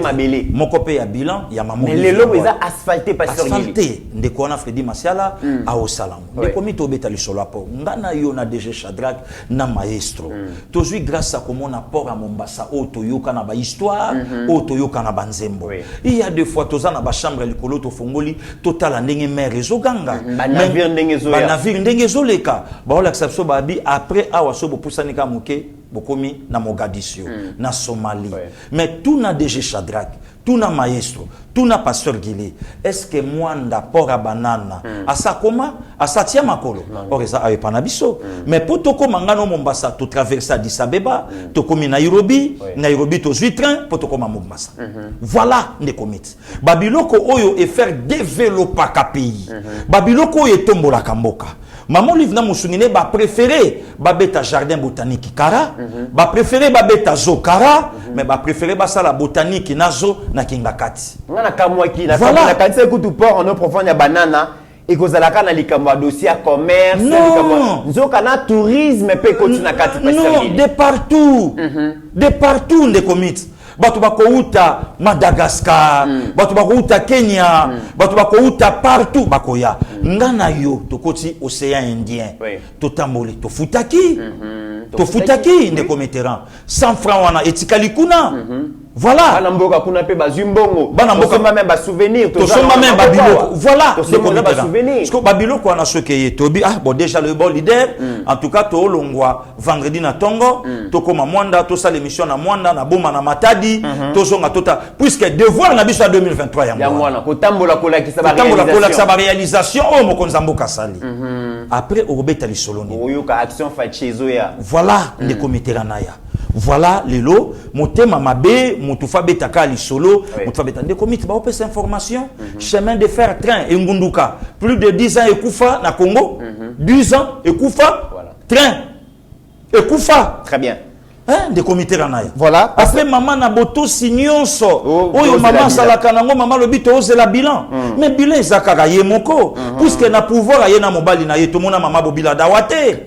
mabele. Mokope ya bilan ya maman. Mais les lots eza asphalté pasteur Gili. Asphalté ndeko na Freddy Masiala a Osalam. Ndeko mito beta lisolo apo. Ngana yo na DG Shadrack na maestro. Tozui grâce à comment apport à Mombasa o toyoka na ba histoire, o toyoka na banzembo. Il y a des fois toza na ba chambre likolo to fongoli total ndenge mer ezoganga. Ba navire ndenge zo. Ba navire ndenge zo leka. Ba exception babi après awaso bopusani ka muke bokomi na Mogadiscio na Somalie mais tout na DG Shadrack tout na maestro tout na pasteur Gili est-ce que mwanda pora banana asa koma asa tia makolo oreza aye panabiso mais pour to koma ngano Mombasa to traverser Addis Abeba to komi Nairobi to zui train pour to koma Mombasa voilà ne komiti babiloko oyo et faire développer ka pays babiloko oyo tombola kamboka maman livna musungine ba préféré ba beta jardin botanique kara ba préféré ba beta zo kara mais ba préféré ba sala botanique nazo na kingakati ngana kamwa ki na kamwa kati kutu port en eau profonde ya banana et kozalaka na likambo dossier commerce nzoka na tourisme pe kotina kati non de partout de comité batu bakouta Madagascar batu bakouta Kenya batu bakouta partout bakoya ngana yo tokoti océan Indien totamboli tofutaki ndeko meteran 100 francs wana etikali kuna voilà bana mboka kuna pe bazumbongo bana mboka même ba souvenir to soma même babiloko voilà ndeko meteran parce que babiloko wana sokeye tobi bon déjà le bon leader en tout cas to longwa vendredi na tongo to koma mwanda to sala émission na mwanda na boma na matadi to zonga tota puisque devoir na biso 2023 ya mwana kotambola kolakisa ba réalisation o mokonza mboka sali après obeta lisoloni oyoka action fachezo ya voilà ndeko meteran ya voilà lelo motema mabe mutufa betaka lisolo mutufa beta ndeko miti ba opesa information chemin de fer train engunduka plus de 10 ans ekufa na Congo 10 ans ekufa train ekufa très bien de comité ranaya voilà après maman na boto signonso oyo maman salaka nango maman lobito ozela bilan mais bilan ezakaka ye moko puisque na pouvoir aye na mobali na ye to mona maman bobila dawate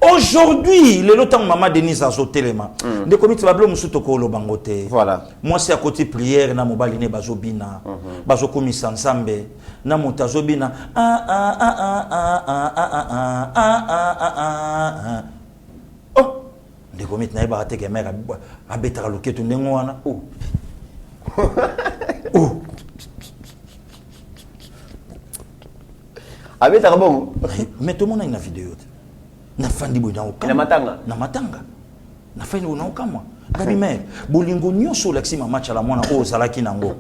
aujourd'hui le lotang maman Denise azotelema de comité bablo musuto ko lo bangote voilà moi c'est à côté prière na mobali ne bazobina bazokomisa nzambe na montazobina de comité na ba teke mère abetaka loketo ndengo wana abetaka bongo mais tout le monde a une vidéo na fandi bo na matanga na fandi bo na okama gabi mère bolingo nyonso laksi mama chala mwana o zalaki nango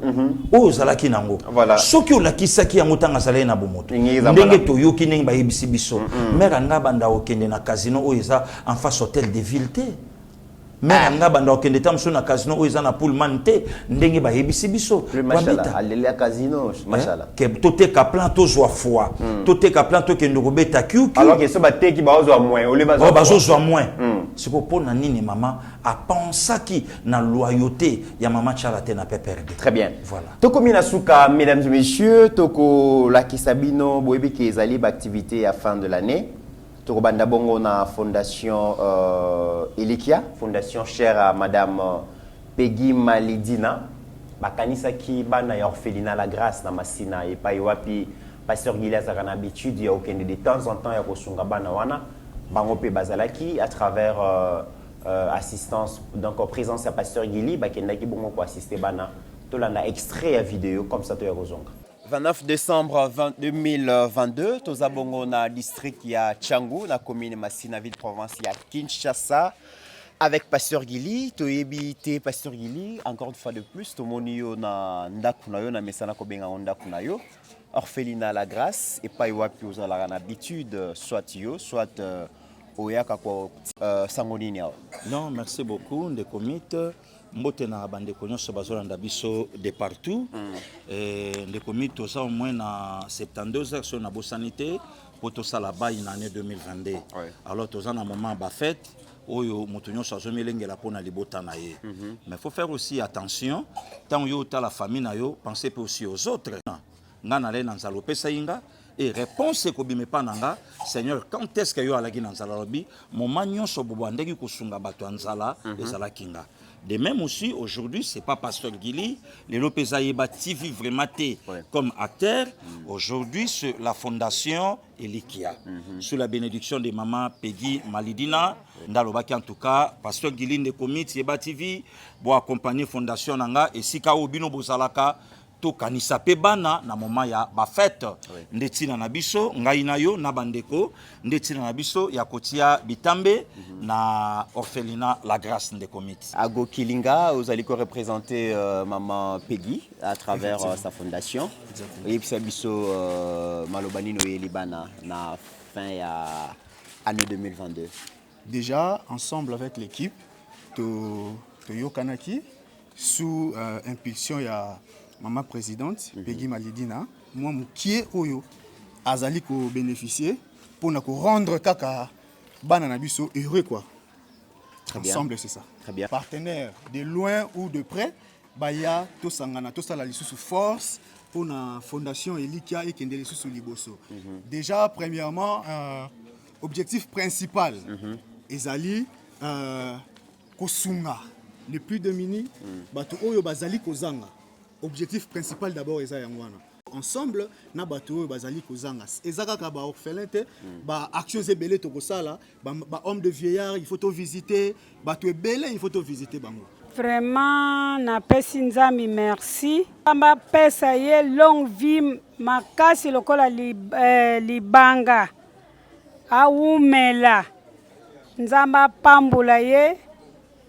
voilà soki olakisaki yango tanga zalai na bomoto ndenge toyoki ndenge bayebisi biso mère nga banda okende na casino o eza en face hôtel de ville te mère nga banda okende tamso na casino o eza na Pullman te ndenge bayebisi biso machallah alele casino machallah ke toteka plan to zwa foi toteka plan to kende kobeta kiu alors que so bateki bazwa moins ole bazwa moins c'est pour na nini maman a pensaki na loyauté ya maman chala te na perdre très bien voilà toko mina suka mesdames et messieurs toko la kisabino boyebi ke ezali ba activité à fin de l'année toko banda bongo na fondation Elikia fondation chère à madame Peggy Malidina bakanisa ki bana ya orphelinat la grâce na masina et pa wapi pasteur Gili azaka na habitude ya okende de temps en temps ya kosunga bana wana bango pe bazalaki à travers assistance donc en présence à pasteur Gili bakendaki bongo ko assister bana to landa extrait à vidéo comme ça to ya kozonga 29 décembre 2022, tozabongo na district ya Tchangu, na commune Massina, ville province ya Kinshasa, avec Pasteur Gili, toyebite Pasteur Gili, encore une fois de plus, tomoni yo na ndakunayo na mesana kobenga ndakunayo, orphelinat La Grâce, et pas wapi ozalaka na habitude, soit yo, soit oyaka ko sangonini yao. Non, merci beaucoup, de comité. Mbote na bandeko nyonso bazolanda biso de partout. Ndeko miti toza au moins na 72 heures sur na bosanité pour tosala bayi na année 2022. Alors toza na moment ba fête oyo moto nyonso azomelengela pona libota na ye. Mais faut faire aussi attention tant yo ta la famille na yo, pensez peu aussi aux autres. Nga na le na nzalo pesa inga et réponse ko bime pananga Seigneur, quand est-ce que yo alaki na nzala lobi moment nyonso bobo andeki kosunga bato nzala ezala kinga. De même aussi, aujourd'hui, ce n'est pas Pasteur Gili, les Lopez Ayeba TV vraiment comme acteur. Aujourd'hui, c'est la fondation Elikia. Sous la bénédiction de maman Peggy Malidina, Ndalobaki en tout cas, Pasteur Gili de Comité Ayeba TV, pour accompagner fondation Nanga et Sika Obino Bozalaka. To kanisa pe bana na moment ya ba fête ndeti na biso ngai na yo na bandeko ndeti na biso ya kotia bitambe na orphelinat La Grâce de comité Ago Kilinga vous allez représenter maman Peggy à travers sa fondation et puis biso malobani no libana na fin ya année 2022. Déjà ensemble avec l'équipe to Yokanaki sous impulsion ya Maman présidente, Peggy Malidina, moi mukie oyo azali ko bénéficier pour na ko rendre kaka bana na biso heureux quoi. Ensemble c'est ça. Très bien. Partenaires de loin ou de près, baya to sangana to sala lisusu force pour na fondation Elikia et kende lisusu liboso. Déjà premièrement objectif principal ezali kosunga les plus démunis bato oyo bazali kozanga. Objectif principal d'abord est Yangwana. Ensemble, na bateau bazali kozanga. Ezaka ka ba orphelin te, ba action zebele to kosala, ba homme de vieillard, il faut to visiter, bateau belé, il faut to visiter bango. Vraiment na pesi nzami merci. Amba pesa ye longue vie makasi lokola libanga. Awumela. Nzamba pambula ye.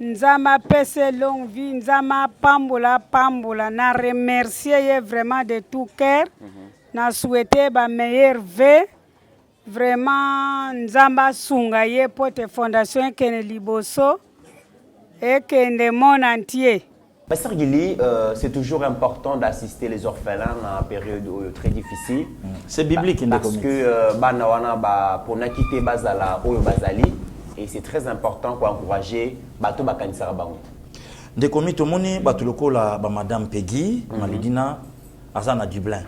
Nzama pese longue vie, nzama pamboula, na remercier vraiment de tout cœur, na souhaiter ba meilleur vœu, vraiment nzamba sunga ye pote fondation kene liboso et kene monde entier. Pasteur Gili, c'est toujours important d'assister les orphelins en période très difficile. C'est biblique parce que bana wana ba pona quitter bazala oyo bazali. Et c'est très important pour encourager bato bakanisa bango. De comité moni bato lokola ba madame Peggy Malidina azana Dublin.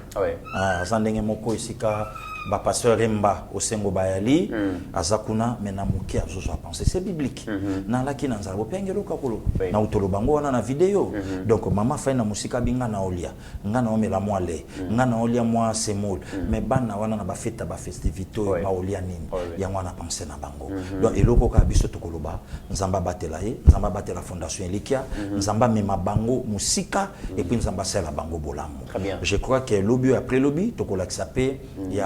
Azandenge moko esika ba pasteur Remba Osengo Bayali azakuna mena muki azozo a penser c'est biblique. Na laki na nzala bopengelo kakolo na utolo bango wana na vidéo. Donc mama fa na musika binga na olia ngana omela mwale ngana olia mwa semol mais bana wana na ba fête ba festivité ba olia nini ya mwana penser na bango. Donc eloko ka biso tokoloba nzamba batela ye nzamba batela fondation Elikia nzamba mema bango musika et puis nzamba sala bango bolamu. Je crois que lobby après lobby tokola xapé il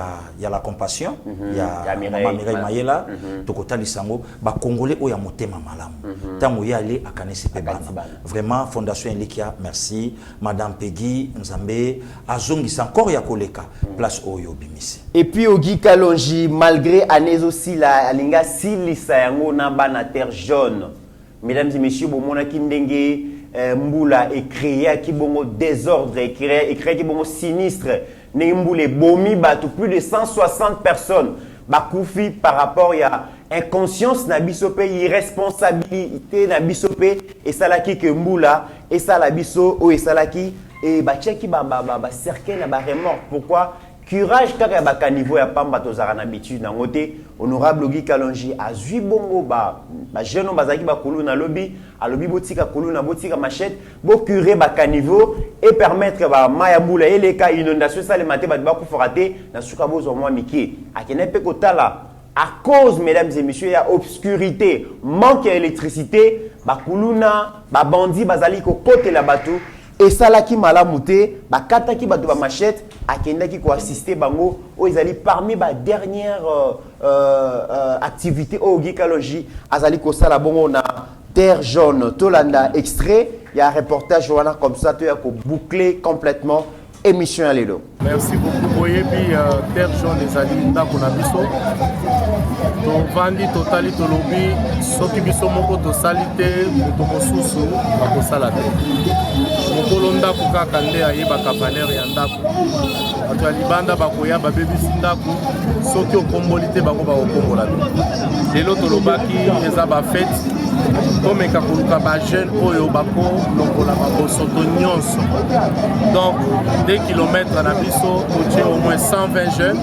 y a la compassion, il y a Maman Mireille Mayela, Tokotali Sango, ba Congolais oya motema malamu. Tango ya aller à Kanesepe bana. Vraiment Fondation Elikia, merci. Madame Peggy Nzambe, azongi encore ya koleka place oyo bimisi. Et puis Ogi Kalonji, malgré années aussi la linga silisa yango na bana terre jaune. Mesdames et messieurs, bomona kindenge Mboula est créé qui bongo désordre, est créé qui bongo sinistre. Nemboule bomi batu plus de 160 personnes. Bakoufi par rapport à inconscience na bisope, irresponsabilité na bisope et salaki que Mboula et salabiso ou et salaki et bacheki ba cercle na ba remords. Pourquoi? Courage kaka baka niveau ya pamba tozara na habitude na ngote honorable Ogi Kalonji azui bongo ba jeune bazaki ba kulu na lobby alobi botika kulu na botika machette bo curer baka niveau et permettre ba maya bula eleka inondation ça le matin ba ku foraté na suka bozo mwa miki akene pe kotala à cause mesdames et messieurs ya obscurité manque d'électricité ba kuluna ba bandi bazali ko côté la bateau et ça là qui m'a mouté ba kata ki ba do ba machette akenda ki ko assister bango o ezali parmi ba dernière activité au Gikaloji azali ko sala bongo na Terre jaune Tolanda extrait il y a un reportage voilà comme ça tu as boucler complètement émission à l'élo. Merci beaucoup Boyebi Terre jaune ezali ndako na biso to vandi totali to lobby soki biso moko to salite to mosusu ko sala te mokolo ndako kaka nde ayebaka valeur ya ndako bato ya libanda bakoya babebisi ndako soki okomboli te bango bakokombola te lelo tolobaki eza bafete tomeka koluka bajeune oyo bakolongola babosoto nyonso donc 2 kilomètres na biso totie au moins 120 jeunes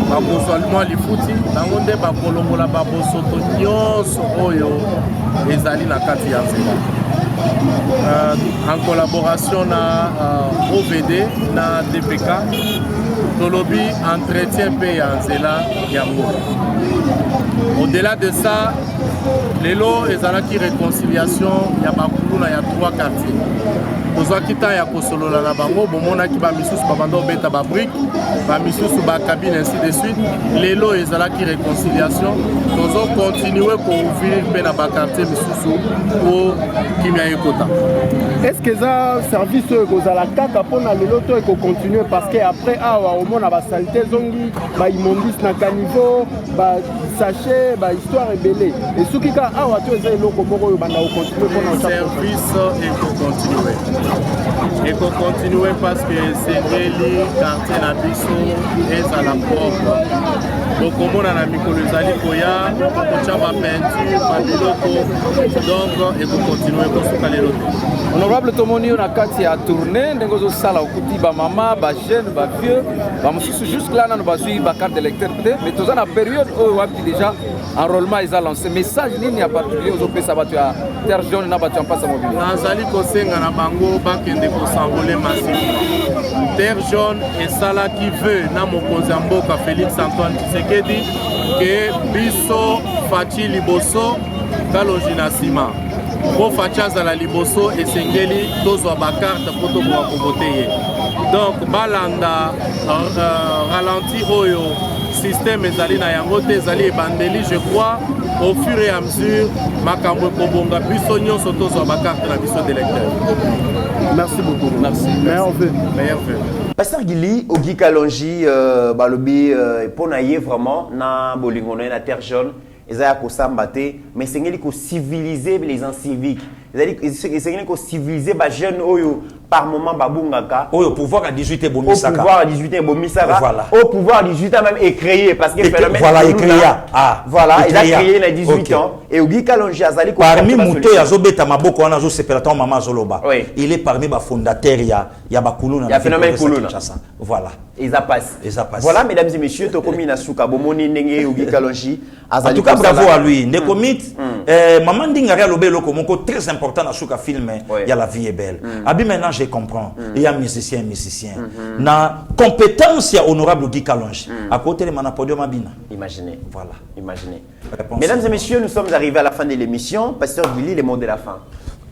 bakozwa mwa lifuti bango nde bakolongola babosoto nyonso oyo ezali na kati ya nzela en collaboration na OVD na DPK tolobi entretien pe ya nzela yango. Au-delà de ça, lelo ezalaki réconciliation ya bakulu na ya 3 quartiers. Kozwa kita ya kosolola na bango bomonaki ba misusu babando beta ba brique, ba misusu ba cabine ainsi de suite. Lelo ezalaki réconciliation. Tozo continuer ko ouvrir pe na ba quartier misusu ko kimia ekota. Est-ce que ça service kozala kaka pona lelo to eko continuer parce que après awa au mona ba saleté zongi ba immondis na caniveau ba sachet ba histoire ebelé et sukika awa to eza eloko moko yo banda ko continuer pona service et qu'on continue parce que c'est les quartiers na biso ezala propre. Donc on a mikolo ezali koya kocha ba peinture ba biloko donc et qu'on continue ko suka lelo. Honorable Tomoni on a kati ya tourner ndengo zo sala okuti ba mama ba jeune ba vieux ba mususu jusque là na ba zui ba carte d'électeur mais toza na période où wapi déjà enrôlement ils lancé message nini ya particulier aux opesa batu ya Terre jaune na batu en passe mobile. Nazali ko senga na bango ba kende ko s'envoler massif. Terre jaune et sala qui veut na mokonzi mboka Félix Antoine Tshisekedi que biso fachi liboso kaloji na sima. Pour faire la liboso et sengeli tozwa ba carte pour to ko voter. Donc balanda ralenti oyo système ezali na yango te ezali bandeli je crois au fur et à mesure makambo ko bonga biso nyonso tozwa ba carte na biso d'électeur. Merci beaucoup. Merci. Meilleur vœu. Pasteur Gili Ogi Kalonji balobi ponaye vraiment na bolingono na Terre jaune ezaya ko sambate mais sengeli ko civiliser les inciviques. C'est ko civiliser ba jeune oyo par moment babungaka oyo pouvoir à 18 et bomisaka. Au pouvoir à 18 et bomisaka. Voilà. Au pouvoir à 18 ans même écréé parce que phénomène voilà écréé. Ah voilà, il a créé à 18 ans et Ogi Kalonji azali ko parmi muto ya zobeta maboko wana zo sepelaton mama zoloba. Il est parmi ba fondateurs ya bakuluna na phénomène kuluna. Voilà. Ils passe. Voilà mesdames et messieurs to komi na suka bomoni ndenge Ogi Kalonji azali. En tout cas bravo à lui. Ndekomit maman ndinga lobe loko moko très important na suka film il y a La vie est belle. Abi maintenant je comprends. Il y a musicien. Na compétence ya honorable Ogi Kalonji. À côté de Manapodium Abina. Imaginez. Voilà. Imaginez. Mesdames et messieurs, nous sommes arrivés à la fin de l'émission. Pasteur Gili, les mots de la fin.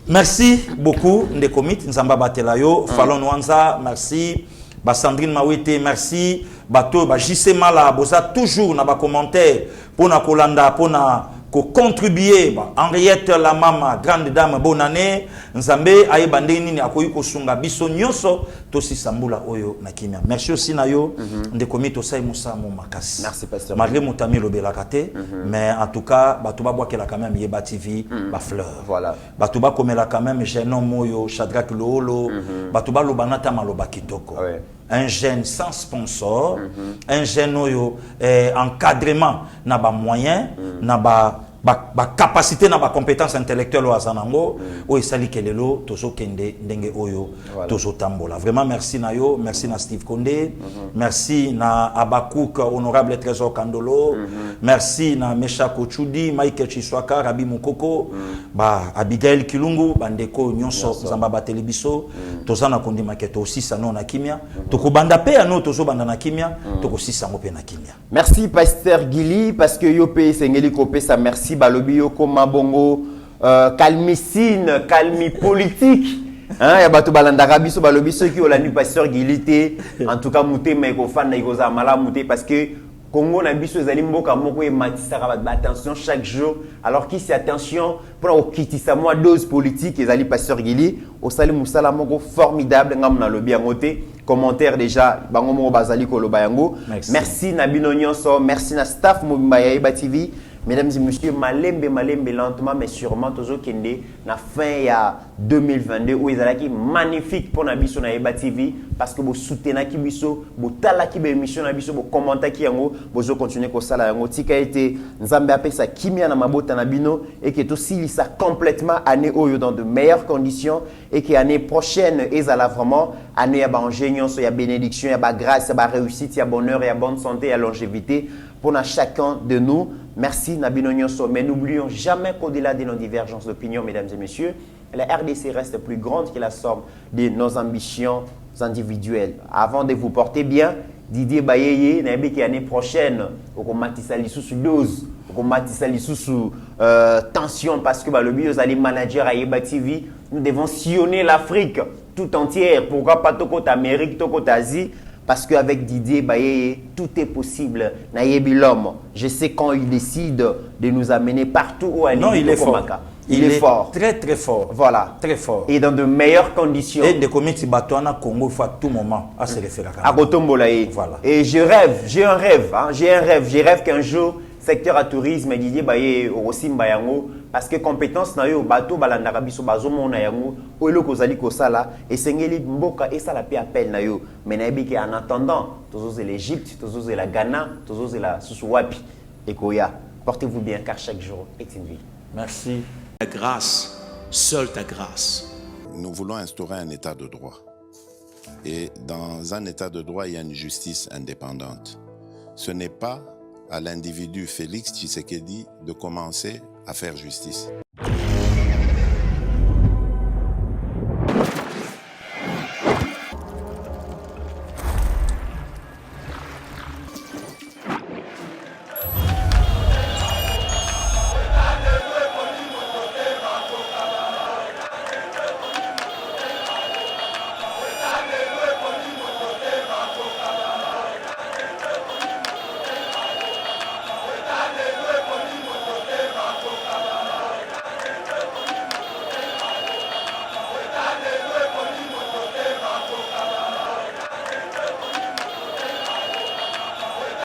Merci beaucoup Ndekomit Nzamba Batelayo, Fallon Wanza, merci. Sandrine Mawete, merci. Bato, JC Mala, boza toujours na ba commentaire pour na kolanda, pour na contribuer. Henriette la mama, grande dame, bonne année. Nzambe aye bande nini akoyi ko sunga biso nyonso tosi sambula oyo na kimia. Merci aussi na yo Ndekomi to sai musa mo makasi. Merci pasteur. Malgré motami lobela kate, mais en tout cas bato ba boakela quand même Yeba TV, ba fleur. Voilà. Bato ba komela quand même Jenon Moyo, Shadrack Lolo, bato ba lobanata maloba kitoko. Un jeune sans sponsor, un jeune encadrement na ba moyen, na ba capacité na ba compétence intellectuelle au azanango o esali kelelo tozo kende ndenge oyo tozo tambola. Vraiment merci na yo, merci na Steve Kondé, merci na Abakouk honorable Trésor Kandolo, merci na Mesha Kochudi, Mike Chiswaka, Rabi Mukoko, ba Abigail Kilungu, bandeko nyonso zamba ba telebiso, tozana kondi maketo aussi sano na kimia, toko banda pe ano tozo banda na kimia, toko sisango pe na kimia. Merci pasteur Gili parce que yo pe sengeli kopé sa merci balobi yo koma bongo calmicine, calmi politique. Hein, ya bato balandaka biso balobi soki olandi pasteur Gilité, en tout cas mutema ekofanda ikoza mala muté parce que Congo na biso ezali mboka moko e matisaka attention chaque jour alors qui c'est attention pour okitisa moi dose politique ezali pasteur Gili osali musala moko formidable ngam na lobi yango te commentaire déjà bango moko bazali koloba yango merci na bino nyonso merci na staff mobimba ya Yeba TV. Mesdames et messieurs, malembe lentement mais sûrement toujours kende na fin ya 2022 où ils allaient magnifique pour na biso na Yeba TV parce que vous soutenez ki biso, vous tala ki be émission na biso, vous commentez ki yango, vous continuer ko sala yango tika été nzambe apesa kimia na mabota na bino et que tout si ça complètement année oyo dans de meilleures conditions et que année prochaine ezala vraiment année ya ba ingénieur, ya bénédiction, ya ba grâce, ya ba réussite, ya bonheur, ya bonne santé, ya longévité pour chacun de nous. Merci Nabino Nyonso. Mais n'oublions jamais qu'au-delà de nos divergences d'opinion, mesdames et messieurs, la RDC reste plus grande que la somme de nos ambitions individuelles. Avant de vous porter bien, Didier Bayeye, l'année prochaine, on matissa sous dose, on matissa sous tension parce que le bio allez manager à Yeba TV. Nous devons sillonner l'Afrique tout entière. Pourquoi pas tout côté Amérique, tout côté Asie? Parce qu'avec Didier Bayeye, tout est possible. Nayebi l'homme, je sais quand il décide de nous amener partout où non, il est fort. Il est fort. Très très fort. Voilà. Très fort. Et dans de meilleures conditions. Et de combien de Batouana Congo, il faut à tout moment à se référer à Gotombolaye. Voilà. Et je rêve, j'ai un rêve. Hein, j'ai un rêve. Je rêve qu'un jour, secteur à tourisme, Didier Bayeye, aussi Mbayango, parce que compétence na yo bateau balandaka biso bazomo na yango oyo kozali kosala et sengeli mboka et ça la paix appel na yo mais na biki en attendant tozo l'Égypte tozo la Ghana tozo la Susuwapi et Koya portez-vous bien car chaque jour est une vie. Merci. Ta grâce, seule ta grâce. Nous voulons instaurer un état de droit et dans un état de droit il y a une justice indépendante. Ce n'est pas à l'individu Félix Tshisekedi de commencer à faire justice.